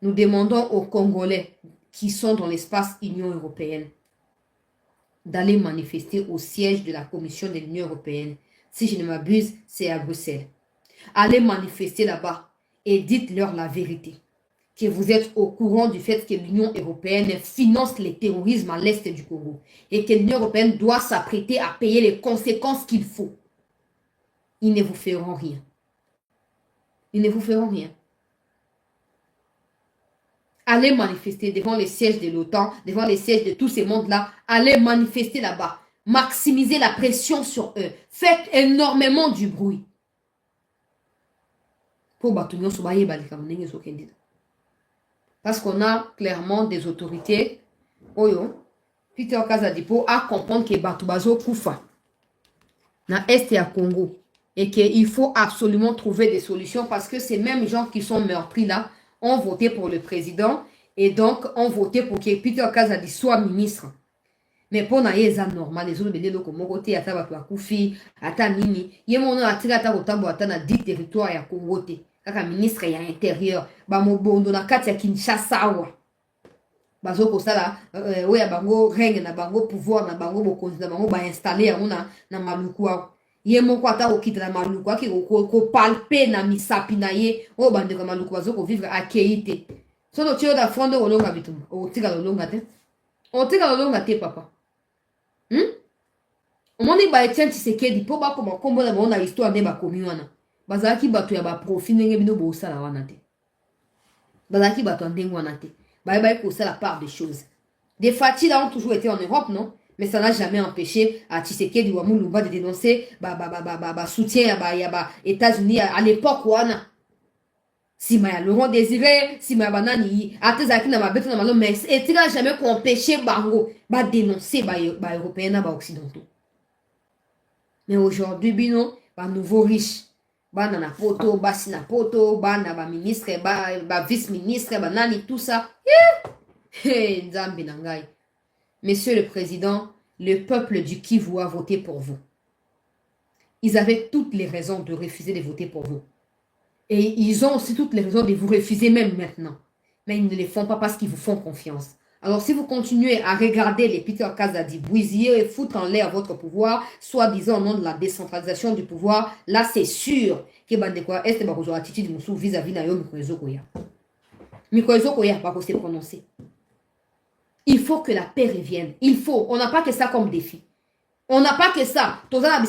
Nous demandons aux Congolais qui sont dans l'espace Union européenne d'aller manifester au siège de la Commission de l'Union européenne. Si je ne m'abuse, c'est à Bruxelles. Allez manifester là-bas et dites-leur la vérité. Que vous êtes au courant du fait que l'Union européenne finance le terrorisme à l'est du Congo et que l'Union européenne doit s'apprêter à payer les conséquences qu'il faut. Ils ne vous feront rien. Ils ne vous feront rien. Allez manifester devant les sièges de l'OTAN, devant les sièges de tous ces mondes-là. Allez manifester là-bas. Maximisez la pression sur eux. Faites énormément du bruit. Parce qu'on a clairement des autorités, Peter Kazadipo a comprendre que Batubazo Koufa, na Est et à Congo, et qu'il faut absolument trouver des solutions parce que ces mêmes gens qui sont meurtris là ont voté pour le président et donc ont voté pour que Peter Kazadi soit ministre. Mais pour naïe c'est normal les autres belelo comme côté ata batu akufi ata nini yemono atira ata kotambo ata na 10 territoires ya Congo te kaka ministre ya intérieur ba mobondo na kati ya Kinshasa wa bazoko sala oya bango règne na bango pouvoir na bango bokonzi na bango ba installer yango na maluku yemoko ata okita na maluku aki ko palper na misapi na ye o bande ka maluku bazoko vivre akeite so do tio da fondo olonga bitumba o tika olonga te papa. Omoni ba Etienne Tshisekedi po ba koma kombo na bona histoire ne ba komi wana bazaki bato ya ba profit ndenge bino bo sala wana te bazaki bato ndenge wana te ba ko sala part des choses des Fati là ont toujours été en Europe non mais ça n'a jamais empêché à Tshisekedi ou à Mulumba de dénoncer soutien ya ba États-Unis à l'époque wana si ma Laurent Désiré si ma banani atezaki na mabeto na malo mais etira jamais ko empêcher bango ba dénoncer ba européens na ba occidentaux. Mais aujourd'hui, bino, ba nouveau riche, ba nana poto, ba sina poto, ba na ba ministre, ba vice-ministre, ba nani, tout ça. Nzambi nangai. Monsieur le Président, le peuple du Kivu a voté pour vous. Ils avaient toutes les raisons de refuser de voter pour vous. Et ils ont aussi toutes les raisons de vous refuser même maintenant. Mais ils ne le font pas parce qu'ils vous font confiance. Alors, si vous continuez à regarder les Peter Kazadi bousiller et foutre en l'air votre pouvoir, soi-disant au nom de la décentralisation du pouvoir, là, c'est sûr que Bandekwa Est va avoir attitude vis-à-vis de Mikoyezo Koya. Mikoyezo Koya va se prononcer. Il faut que la paix revienne. Il faut. On n'a pas que ça comme défi. On n'a pas que ça. On ne sera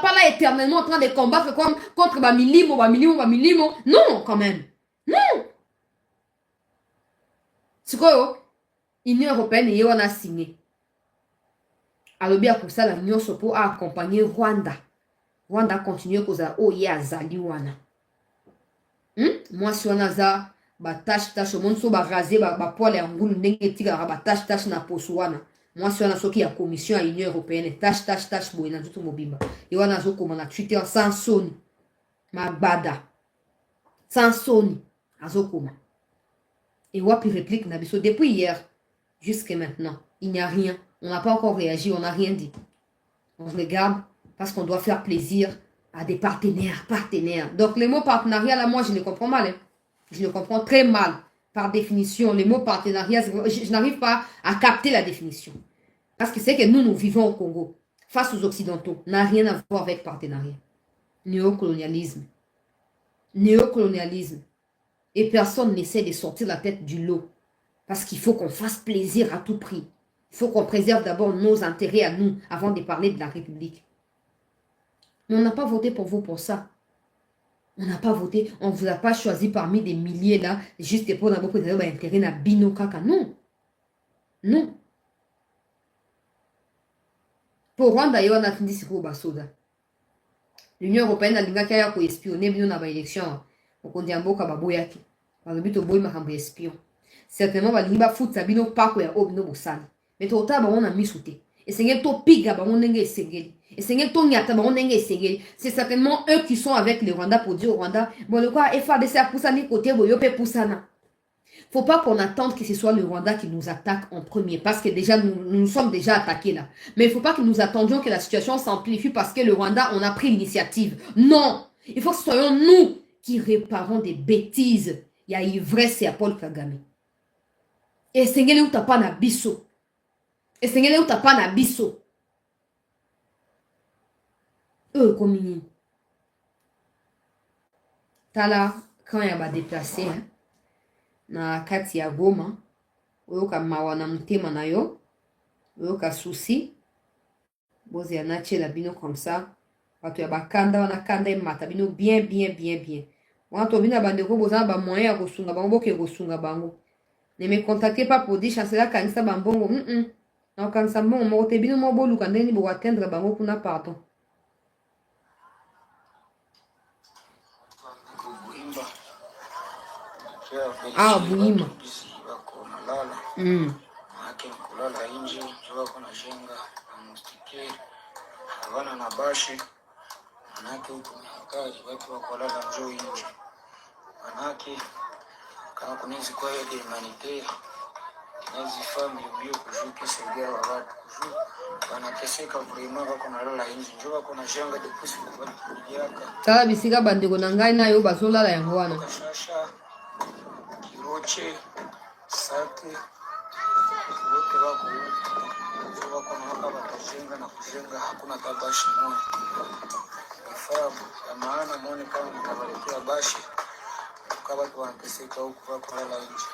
pas là éternellement en train de combattre contre Bamilimo. Non, quand même. Non. C'est quoi l'Union européenne et on a signé. Alors bien pour ça, l'Union Sopo a accompagné Rwanda. Rwanda continue à causer Oye Zaliwana. Moi si on a ça, ba tâche monde so ba raser ba poil en ngulu ndenge tika ba tâche na posuana. Moi si on a soki ya commission à l'Union européenne tâche boy na tout mobimba. Et on a zo comme na Twitter sans son. Ma bada. Sans son. Azokoma. Et Wapi réplique Nabiso depuis hier jusqu'à maintenant. Il n'y a rien. On n'a pas encore réagi, on n'a rien dit. On regarde parce qu'on doit faire plaisir à des partenaires. Donc les mots partenariat là, moi je les comprends mal. Hein. Je les comprends très mal. Par définition, les mots partenariat, je n'arrive pas à capter la définition. Parce que c'est que nous vivons au Congo. Face aux Occidentaux, n'a rien à voir avec partenariat. Néocolonialisme. Et personne n'essaie de sortir la tête du lot. Parce qu'il faut qu'on fasse plaisir à tout prix. Il faut qu'on préserve d'abord nos intérêts à nous avant de parler de la République. Mais on n'a pas voté pour vous pour ça. On n'a pas voté. On ne vous a pas choisi parmi des milliers là, juste pour avoir intérêt à Bino Kaka. Non. Non. Pour Rwanda, il y a un attendu sur Basoda. L'Union européenne a dit qu'il y a espionner Bino dans l'élection. On dit un beau kababoyaki. Par le but au boy m'a espion. Certainement, il va foutre sa bino pas quoi au bino bossan. Mais tout ça, on a mis sous thé. Et c'est un to piga, on n'est pas segel. Et c'est un to nyata, on n'est pas segel. C'est certainement eux qui sont avec le Rwanda pour dire au Rwanda, bon, le quoi, FADC a poussé à côté, boyope poussana. faut pas qu'on attende que ce soit le Rwanda qui nous attaque en premier, parce que déjà, nous sommes déjà attaqués là. Mais il faut pas que nous attendions que la situation s'amplifie parce que le Rwanda, on a pris l'initiative. Non! Il faut que ce soyons nous qui réparons des bêtises. Il y a ivresse et à Paul Kagame. Et Sengele ou pas na biso. Et Sengele ou pas na biso. Comme Tala, quand il y a déplacé, hein, na kati ya Goma, oyoka mawa na mutema na yo, oyoka souci, boze ya nachela bino comme ça, bato ya bakanda wana kanda emata bino bien. Wana to bino bandeko bozana ba moyen ya kosunga bango boke kosunga bango. Ne me contactez pas pour dire chancela kanisa bambongo. Na kanisa mbongo moko te bino mo boluka ndeni bo atteindre bango kuna pardon. Ah, Buima. Kulala nje njoo kuna jenga mustike hawana na bashi manake huko mkazi watu wa kulala njoo nje manake kama kunezi kwa ile humanitaire nazi family bio kushuki saidia watu kushuki wanateseka vraiment wako nalala nje njoo kuna jenga depusi kwa kujaka Tala bisika bandeko na ngai na yo bazolala yango wana kashasha kiroche sake wote wako na hapa watajenga na kujenga hakuna tabashi moja ifaa ya maana muone kama mtabarikia bashi kwa watu wanateseka huku wako lala nje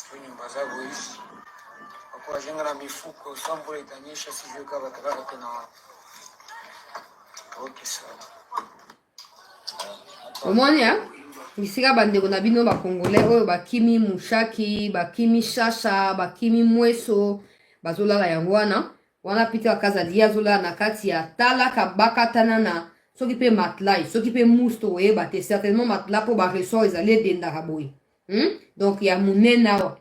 kwa nyumba zao hizi wako wajenga na mifuko sambo itanyesha sijui kama watalala tena wapi. Okay sawa omoni ya bisika bandeko na bino bakongolais oyo bakimi mushaki bakimi shasha bakimi mweso bazolala yango wana pita bakazali azolala na kati ya tala kabakatana na soki mpe matelas soki mpe musto oyeba te certainement matelas mpo baressort ezali edendaka boye donc ya monene awa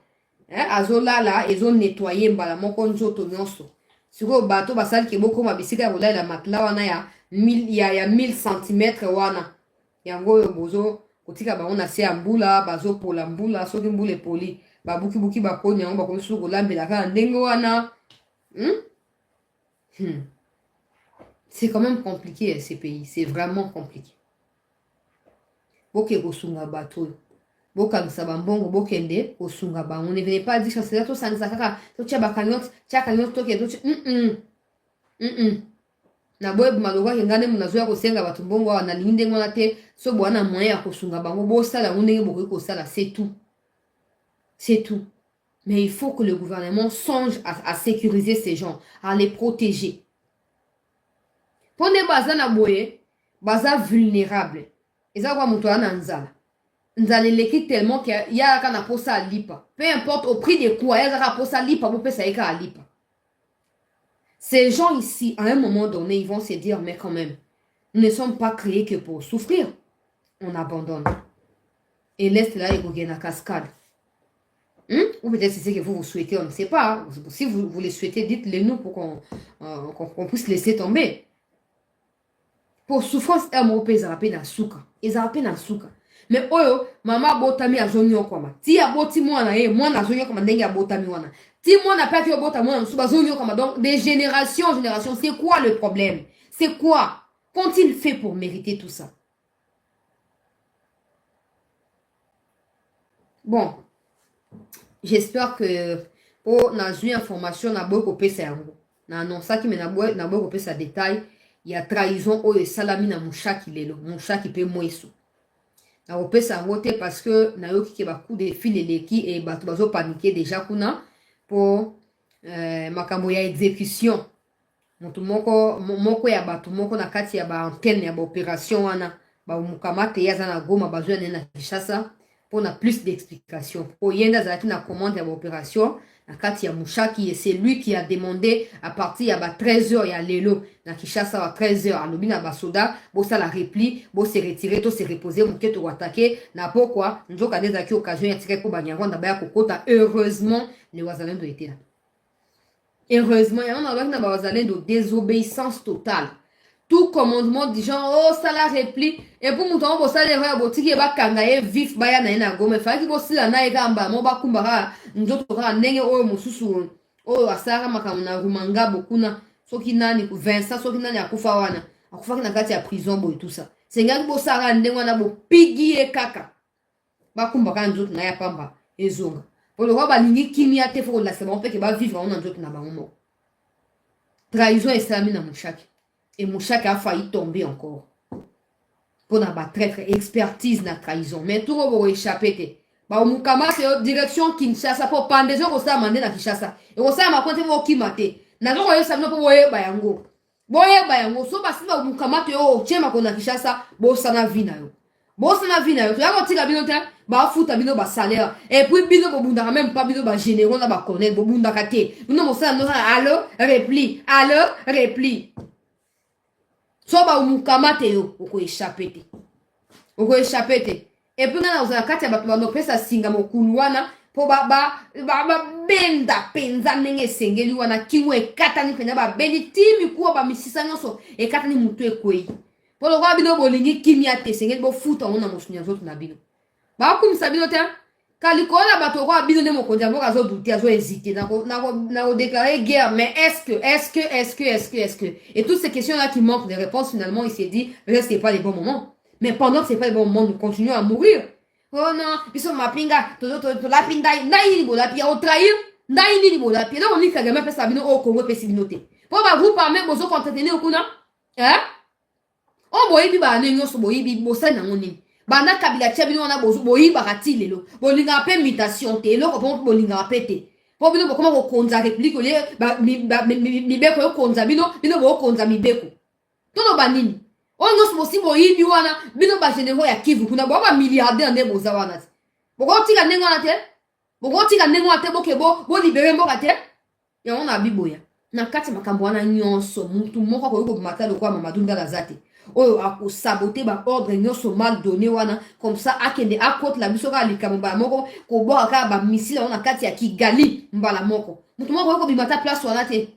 azolala ezonettoye mbala moko nzoto nyonso sikoyo bato basaliki bokoma bisika ya kolalela matelas wana ya 1000 cm wana yango oyo bozo kotika bango na se ya mbula bazopola mbula soki mbula epoli babukibuki bakoni yango bakomi susu kolambelaka na ndenge wana c'est quand même compliqué ces pays c'est vraiment compliqué boke kosunga bato oyo bokangisa bambongo bokende kosunga bango ne venez pas dire chancela tosangisa kaka totia bakanyote tia kanyote tokende na boye maloba ke ngane munazoya kosenga bato mbongo awa nalingi ndenge wana te so bwana moyen ya kosunga bango bosala yango ndenge bokoki kosala c'est tout mais il faut que le gouvernement songe à sécuriser ces gens à les protéger mpo nde baza na boye baza vulnérable eza kwa moto ana nzala eleki tellement ke yaka na posa alipa peu importe au prix de quoi yazaka posa alipa bopesa ye ka alipa. Ces gens ici, à un moment donné, ils vont se dire, mais quand même, nous ne sommes pas créés que pour souffrir. On abandonne. Et laisse là, il y a une cascade. Ou peut-être c'est ce que vous souhaitez, on ne sait pas. Si vous le souhaitez, dites-le nous pour qu'on puisse laisser tomber. Pour souffrance, un mot peut zarapé na souka. Ils zarapé na souka. Mais oyo, mama botami a zonyo koma. Ti a boti mwana mwana zonyo koma ndenge a botami wana. Si moi n'a pas fait au donc de génération en génération, c'est quoi le problème? C'est quoi? Qu'ont-ils fait pour mériter tout ça? Bon, j'espère que pour na une information na boy kopé ça yango. Na annonça qui me na boy kopé ça détail, il y a trahison o salami na mushaki lelo, mushaki pe mweso. Na kopé ça yango parce que na yoki ke ba coup de fil eleki et bato bazo paniquer déjà kuna. Pour makambo ya exécution moto moko ya bato moko na kati ya ba antenne ya ba opération wana ba mukamate yaza na Goma bazwa na Kinshasa pour na plus d'explications pour yenda zaki na commande ya ba opération na kati ya mushaki et c'est lui qui a demandé à partir ya ba 13h ya lelo na Kinshasa à 13h alobi na ba soda bo ça la repli bo se retirer to se reposer moke to attaquer na pourquoi nzoka des aki occasion ya tirer pour banyarwanda ba ya kokota heureusement les wazalendo étaient là. Heureusement, il y a un endroit qui n'a pas de désobéissance totale. tout commandement du genre, oh, ça la réplique. Et pour mouton, pour ça, les gens, botiki, ba kangaye, vif, baya na ina gome. Fa ki bo sila na ega amba, mo ba kumbara, njoto ra, nenge o mususu, o asara makamuna, rumanga, bokuna, soki nani, Vincent, soki nani akufa wana. Akufa ki na kati ya prison, bo et tout ça. Senga ki bo sara, nenge wana, bo pigi e kaka. Ba kumbara, njoto na ya pamba, e zonga. Pour le roi, ba lingi kimi ate, faut la seba, on peut que ba vivre, on njoto na ba mo. Trahison islamique na mouchaki. Et Mouchak a failli tomber encore. Pour na traître, expertise na trahison. Mais tout le monde échappé. Bah, Moukama, c'est direction Kinshasa pour pendaison au sa mandé na Kinshasa. Et au sa ma compte pour qui maté. Na zo koye samno pour boye bayango. Boye bayango. So basi ba Moukama te o chema ko na Kinshasa, bo sana vina yo. Bo sana vina yo. Tu as tiré bino te, ba futa bino ba salaire. Et puis bino bo bunda même pas bino ba généraux na ba connaître bo bunda kate. Bino mo sa no allo repli, allo repli. Soba umukamate yo uko échappé te. Uko échappé te. Et puis na uzana kati ya batu pesa singa mokuluana po benda penza nenge sengeli wana kimwe katani penya ba bendi timi kuwa ba misisa nyonso e katani mutu ekwei. Po lo kwa bino bolingi kimia te sengeli bo futa ona mosunya zotu na bino. Ba kumisa bino te kalikola bato kwa bino ne mokonja mboka zo douter zo hésiter na déclarer guerre. Mais est-ce que et toutes ces questions là qui manquent de réponses, finalement il s'est dit restez pas les bons moments. Mais pendant que c'est pas les bons moments, nous continuons à mourir. Oh non, ils sont ma pinga to la pinda naïni bo la pia au trahir naïni bo la pia. Donc on dit que même pesa bino au Congo pesa binoté. Pour ba vous parler bozo contenter okuna hein. On boyi bi ba nenyo so boyi bi bosa na ngoni. Bana kabila tia bino wana bozu boyi bakati lelo bolinga pe mutation te lo ko bolinga pete po bino bokoma ko konza république ole mibeko yo konza bino bo konza mibeko tono banini onyo so bosi boyi bi wana bino ba généraux ya Kivu kuna bo ba milliardaire ne boza wana boko tika nengo na te boko tika nengo na te boke bo libérer mboka te ya ona biboya na kati makambo wana nyonso mutu moko ko ko matalo kwa Mamadou Ngala Zate. Oyo ako saboter ba ordre nyonso mal donné wana comme ça akende akot la biso ka likambo moko ko boka ka ba missile wana kati ya Kigali mbala moko mutu moko ko bimata place wana te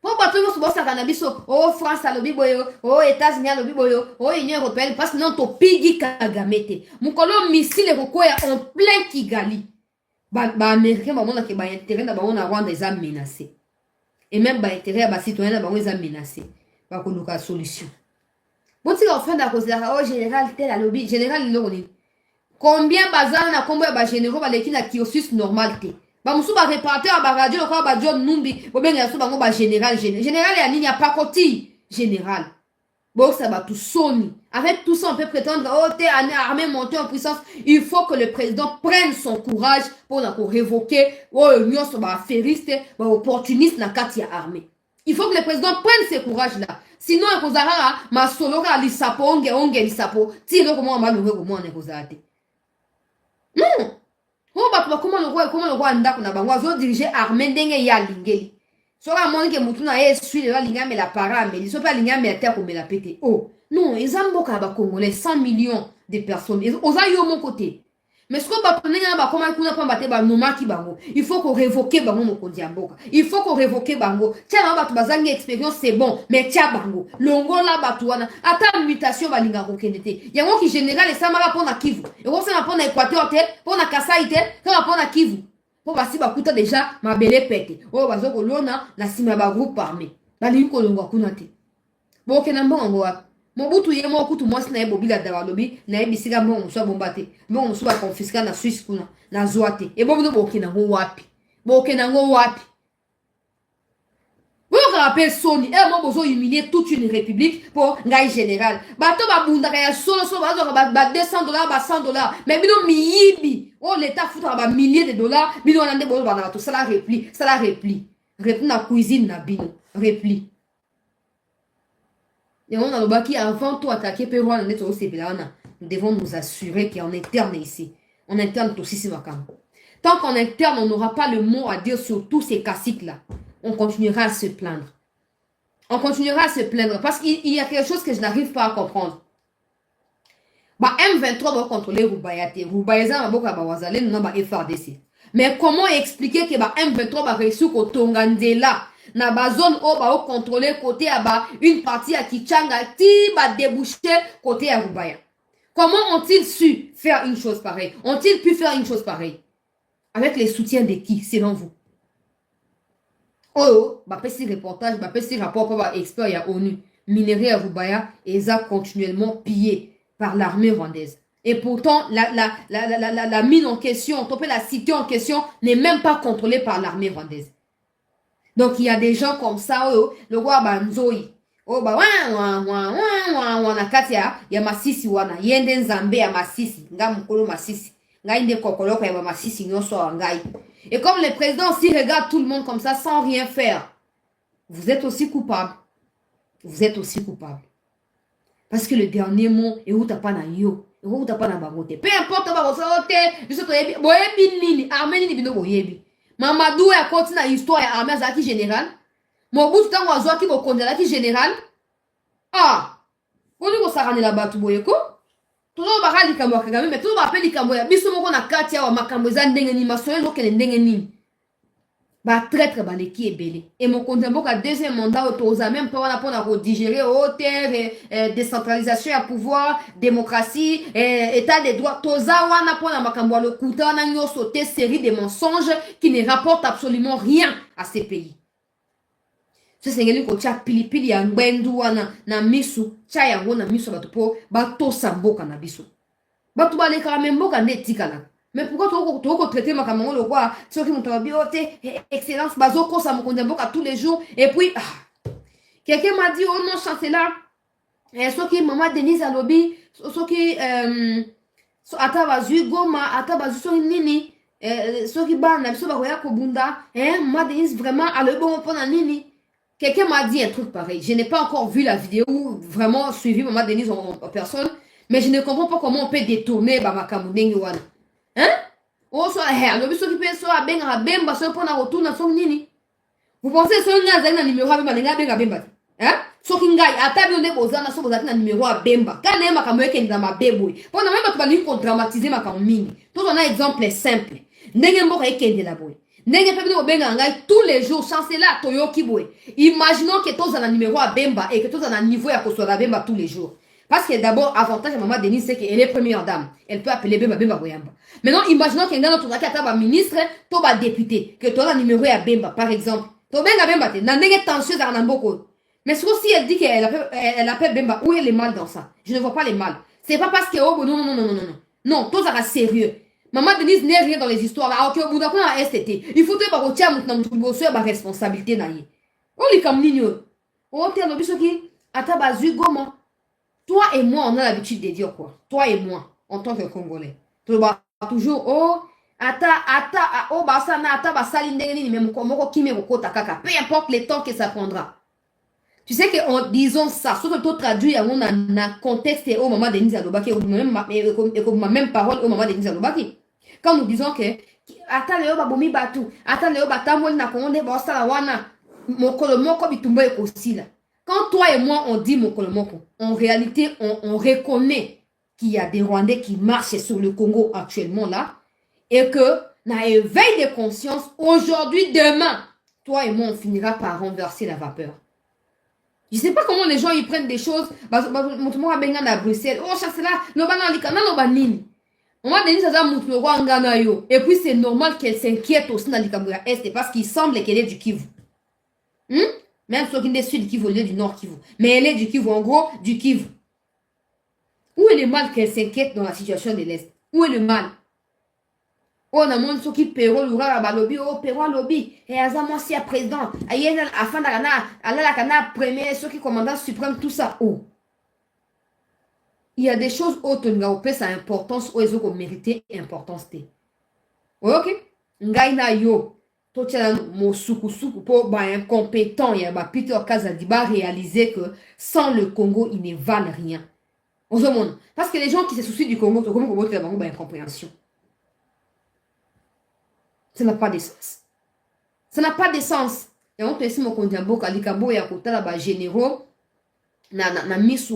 po bato nyonso bosaka na biso o France alobi boyo o États-Unis alobi boyo o Union européenne parce que non to pigi Kagame te mukolo missile ko koya en plein Kigali ba américain ba mona ke ba intérêt na ba on a Rwanda les a menacés et même ba intérêt ba citoyens na ba on les a menacés. Va koluka solution. Bon si on fait la cause là, oh général tel à lobby, général loni. Combien bazar na combien ba généraux ba leki na kiosus normal te. Ba musu ba réparteur ba radio ko ba John Numbi, bo benga so ba ngo ba général ya nini ya pakoti général. Bon ça va tout sonner. Avec tout ça on peut prétendre oh t'es armée montée en puissance, il faut que le président prenne son courage pour la révoquer oh union so ba affairiste, ba opportuniste na kati ya armée. Il faut que le président prenne ce courage-là. Sinon, il faut que ma solo ka lisapo, onge lisapo. Si le comment on va le voir comment on est posé. Non. On va comment le roi ndako na bango zo diriger armée ndenge ya lingeli. So la monde que mutu na suit la linga mais la para mais ils sont pas linga mais terre comme la pété. Oh. Non, ils ont beaucoup à Congolais 100 millions de personnes. Ils ont eu mon côté. Mais ce qu'on va prendre, il faut qu'on révoque bango mokonzi amboka. Il faut qu'on révoque bango. Tiens, batu bazangi expérience c'est bon, mais tiens bango. Longo la batuana. Ata mutation balinga rokenete. Yango qui général et ça m'a rapport à Kivu. Et on s'en rapport à Équateur tel, pour na Kasai tel, ça rapport à Kivu. Pour basi bakuta déjà ma belle pète. Oh bazoko lona na sima ba groupe armé. Balingi ko longo kunate. Bo kenambo ngo wa. Mobutu ye mo kutu mwasi na ebo bila dawa lobi na ebisika mo mso bombate mo mso ba confisca na Suisse kuna na zoate e bobu bo kina ngo wapi bo ka rappel soni e mo bozo humilier toute une république pour ngai général bato ba bunda ya solo ba $200 ba $100 mais bino miyibi oh l'état futa ba milliers de dollars bino na ndebo ba na to sala repli na cuisine na bino repli. Et on a le baki avant tout attaquer Pérouan, nous devons nous assurer qu'en interne ici, en interne tout ici tant qu'en interne on n'aura pas le mot à dire sur tous ces classiques là, on continuera à se plaindre. Parce qu'il y a quelque chose que je n'arrive pas à comprendre. Bah M23 doit contrôler Roubayate. Roubayaza va beaucoup à Bawazale, nous n'avons pas FRDC. Mais comment expliquer que bah M23 va réussir au Tongandela? na ba zone o ba o contrôler côté à ba une partie à Kichanga ti ba déboucher côté à Rubaya. Comment ont-ils su faire une chose pareille? Ont-ils pu faire une chose pareille? Avec les soutiens de qui, selon vous? Oh, bah, petit reportage, bah, petit rapport par expert à ONU. Minerai à Rubaya et ça continuellement pillé par l'armée rwandaise. Et pourtant, la mine en question, on peut la cité en question, n'est même pas contrôlée par l'armée rwandaise. Donc, il y a des gens comme ça, oh, le roi Banzoi. Oh, bah, Katia, il y a Masisi, wana, yende Nzambe ya Masisi, nga mukolo Masisi, nga inde kokoloko ya Masisi, nyoso ngai. Et comme le président aussi regarde tout le monde comme ça sans rien faire, vous êtes aussi coupable. Vous êtes aussi coupable. Parce que le dernier mot est où t'as pas na yo, où t'as pas na babote. Peu importe babote, juste boyebi nini, armée nini bino boyebi. Mamadou a continué l'histoire ya armée zaki général. Mobutu tango azwaki bokonzi azalaki général. Ah, koni kosakani la batu boyeko. Tozo baka likambo ya Kagame, mais tozo bape likambo ya biso moko na kati ya makambo eza ndenge nini, masoyo ezokende ndenge nini. Ba traître baleki ebele. Et mokonzi mboka deuxième mandat toza même pas wana pona ko digérer terre, décentralisation ya pouvoir, démocratie, état de droit. Toza wana pona makambo ya lokuta wana nyoso te série de mensonges qui ne rapportent absolument rien à ces pays. Ce sengeli ko tia pilipili ya ngbendu wana na misu, tia yango na misu bato po batosa mboka na biso. Bato baleka mboka nde tikala. Mais pourquoi tu as traité ma caméra le roi, ceux qui m'ont bioté, excellence, bazoko, ça me condamne tous les jours. Et puis, quelqu'un m'a dit, oh non, chancelier, ceux qui, maman Denise à lobby, ceux qui, atabazu, goma, atabazu, ceux nini, ceux qui ban, ceux qui voyaient Kobunda, maman Denise vraiment, à le bon pendant nini. Quelqu'un m'a dit un truc pareil. Je n'ai pas encore vu la vidéo, vraiment suivi maman Denise en personne, mais je ne comprends pas comment on peut détourner ma caméra. Hein? Oh, so, le biso qui peut soit benga bemba so pona retourna so nini? Vous pensez so nga na numéro ba benga bemba? Hein? So kingai ata bi onde bozana so bozati na numéro a bemba. Kana ma kamweke nda mabebo. Pona même ba ni ko dramatiser ma kamini. Tout on a exemple simple. Ndenge mboka ekende la boy. Ndenge pe bi benga ngai tous les jours chancelier Toyoki boy. Imaginons que tous na numéro a bemba et que tous na niveau ya ko so la bemba tous les jours. Parce que d'abord, avantage à maman Denise, c'est qu'elle est première dame. Elle peut appeler Bemba Bemba Boyamba. Maintenant, imaginons qu'un gars notre a ministre, toba député, que toi la numéro à Bemba, par exemple. To Bemba Bemba, n'a n'est tension à Namboko. Mais si elle dit qu'elle appelle Bemba, où est le mal dans ça? Je ne vois pas les mal. C'est pas parce que, oh, non. Non, tout ça reste sérieux. Maman Denise n'est rien dans les histoires. Alors que au bout d'un coup, à STT, il faut que tu aies ma responsabilité. Oh, les camnignes. Oh, t'es un objet qui, à ta base, goma. Toi et moi, on a l'habitude de dire quoi? Toi et moi, en tant que Congolais. Tu vas toujours, oh, oh, basana, même peu importe le temps que ça prendra. Tu sais qu'en disant ça, surtout tout traduit à un contexte au moment de Nisa Lobaki, même parole au moment de Nisa Lobaki. Quand nous disons que, ata leo babomi batu, ata leo batamol na konde bossa la wana, mokolo moko bitumba ekosila. Quand toi et moi on dit Mokolomoko, en réalité on reconnaît qu'il y a des Rwandais qui marchent sur le Congo actuellement là et que na éveil de conscience aujourd'hui, demain, toi et moi on finira par renverser la vapeur. Je sais pas comment les gens ils prennent des choses. Montre-moi à Bengan à Bruxelles. Oh chancelier, le banana likana no banini. On m'a dit ça montre le roi ngana yo. Et puis c'est normal qu'elle s'inquiète aussi dans l'Ikabuya Est parce qu'il semble qu'elle est du Kivu. Même ceux qui sont du Kivu, elle est du Nord Kivu. Mais elle est du Kivu, en gros, du Kivu. Où est le mal qu'elle s'inquiète dans la situation de l'Est? Où est le mal? Oh, on a mon ceux qui perro l'oura à lobby, oh, perro lobby. Et à moi, si à président, à yéna, à fin d'ana, à la cana, premier, ceux qui commandant suprême, tout ça. Oh. Il y a des choses autres, on a sa importance, ou ils ont mérité importance. Ok? Ngaina yo. Mon soukou pour incompétent, il y a Peter Kazadiba réaliser que sans le Congo, il ne valent rien. On se demande. Parce que les gens qui se soucient du Congo, comment ils ont incompréhension. Ça n'a pas de sens. Ça n'a pas de sens. Et on te laisse mon kondiambo, kalikabo, ya kota la généraux, na misu,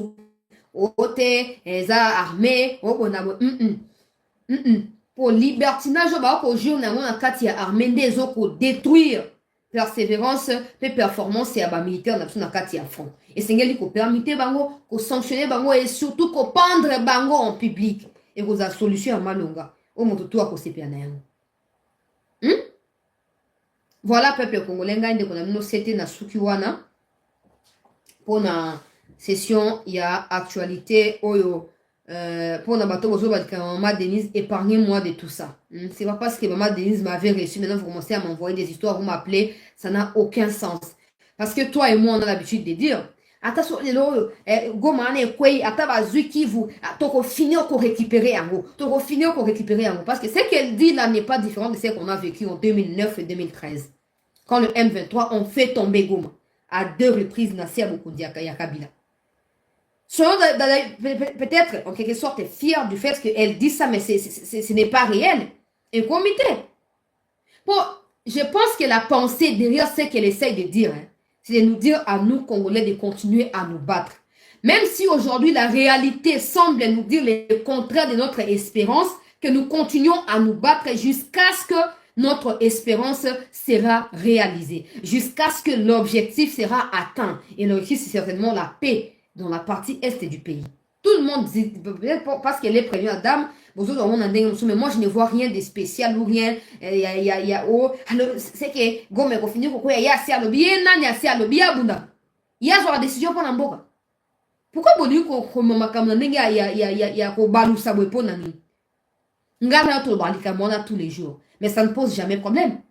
ote, eza armée, okonabo, pour libertinage, pour jour, na kati ya armée des autres, pour détruire persévérance, pe performance et aba militaire na na kati ya front. Et sengeli ko permettre bango, ko sanctionner bango et surtout ko pendre bango en public. Et ko za solution à malonga. O moto to ko sepia na yango. Voilà peuple congolais ngande ko na mino sete na suki wana. Pour na session ya actualité oyo pour na bateau bozo ba maman Denise, épargnez-moi de tout ça. C'est pas parce que maman Denise m'avait reçu, maintenant vous commencez à m'envoyer des histoires, vous m'appelez, ça n'a aucun sens. Parce que toi et moi, on a l'habitude de dire, attention, gomane kwei, ataba zuki vous, toko finir pour récupérer en gros, toko finir pour récupérer en gros. Parce que ce qu'elle dit là n'est pas différent de ce qu'on a vécu en 2009 et 2013. Quand le M23 ont fait tomber Goma à 2 reprises, Nasser Bokoudi à Kabila. Soyons peut-être en quelque sorte fiers du fait qu'elle dit ça, mais ce n'est pas réel. Un comité. Bon, je pense que la pensée derrière ce qu'elle essaye de dire, c'est de nous dire à nous, Congolais, de continuer à nous battre. Même si aujourd'hui la réalité semble nous dire le contraire de notre espérance, que nous continuons à nous battre jusqu'à ce que notre espérance sera réalisée, jusqu'à ce que l'objectif sera atteint. Et l'objectif, c'est certainement la paix dans la partie est du pays. Tout le monde dit, peut-être parce qu'elle est première dame, mais moi je ne vois rien de spécial ou rien. C'est que Gome ko finir ko ya si alobi nani asi alobi abunda. Ya zo la décision pour Namboka. Pourquoi boni ko makamna ndenge ya ko balusa boy pour nani? Ngana to balika mona tous les jours, mais ça ne pose jamais problème.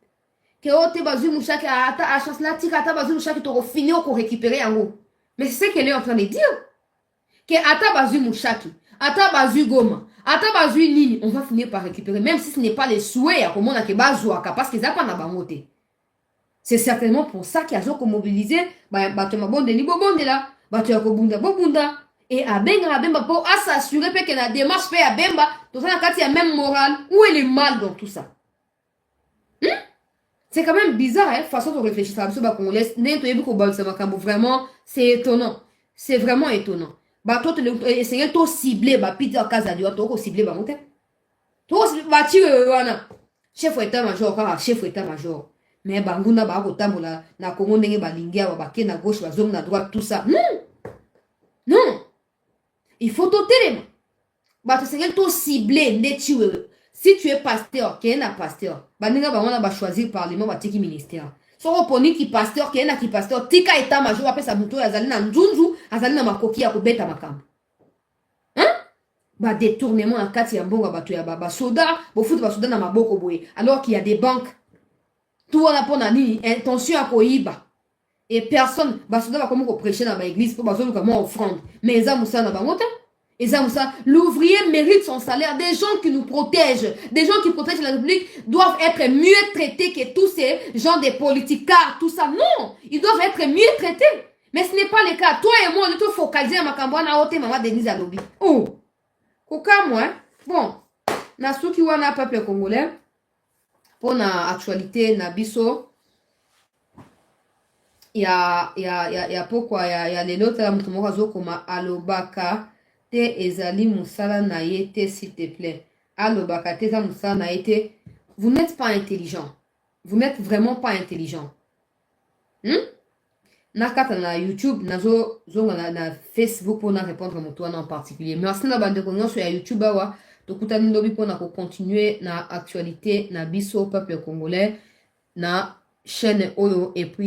Que o te bazu mushaki ata a chance la tika ata bazu mushaki to ko finir ko récupérer en haut. Mais c'est ce qu'elle est en train de dire. Que ata bazu mushaki, ata bazu Goma, ata bazu nini, on va finir par récupérer, même si ce n'est pas les souhaits à comment on a que bazuaka, parce qu'ils n'ont pas bangoté. C'est certainement pour ça qu'ils ont mobilisé, bato mabonde ni bobonde là, bato yako bunda bobunda, et à Bemba pour s'assurer que la démarche fait à Bemba, dans un cas il y a même morale, où est le mal dans tout ça? C'est quand même bizarre, hein, façon de réfléchir à ça, qu'on laisse, vraiment, c'est étonnant. C'est vraiment étonnant. Bah, toi, tu essayes de cibler, bah, Peter Kazadi, tu as ciblé, bah, monter. Toi, bah, tu chef état-major, chef état-major. Mais, bah, nguna, bah, kotambola, na Congo, nenge, bah, lingia, bah, na gauche, bah, zone, na droite, tout ça. Non! Non! Il faut t'ôter, bah, tu essayes de cibler, ne si tu es pasteur, qui est un pasteur, bah, on va choisir le parlement, bah, qui ministère. Si on poni qui pasteur, qui est un pasteur, tika état major, après ça, moutou, azali na njunju, azali na makoki, ya kubeta makam. Hein? Bah, détournement, en cas, ya mbonga, bah, tu ya, bah, soda, bah, fout, bah, soda, na maboko, boye. Alors qu'il y a des banques, tout on a pour nani, intention à koiba. Et personne, bah, soda, bah, comment qu'on prêcher dans l'église, pour, bah, zone, comment offrande. Mais, ça, moussa, na, bah, monta. Et ça, l'ouvrier mérite son salaire. Des gens qui nous protègent, des gens qui protègent la République doivent être mieux traités que tous ces gens des politicards, tout ça. Non, ils doivent être mieux traités. Mais ce n'est pas le cas. Toi et moi, on est focalisés à Makambouana, Ote, Maman Denise Alobi. Oh, Koka, moi, bon, na souki wana peuple congolais, pour la actualité, na biso, il y a pourquoi, il y a les autres, là, moutomorazo, comme Alobaka, te ezali musala na yete, s'il te plaît. Alobaka te za musala na yete. Vous n'êtes pas intelligent. Vous n'êtes vraiment pas intelligent. Nakata na YouTube, nazo zonga na Facebook pour na répondre à mon tour en particulier. Merci na bande konyo sur YouTube wa. Tokutani ndobi pour na continuer na actualité na biso peuple congolais na chaîne Oyo et puis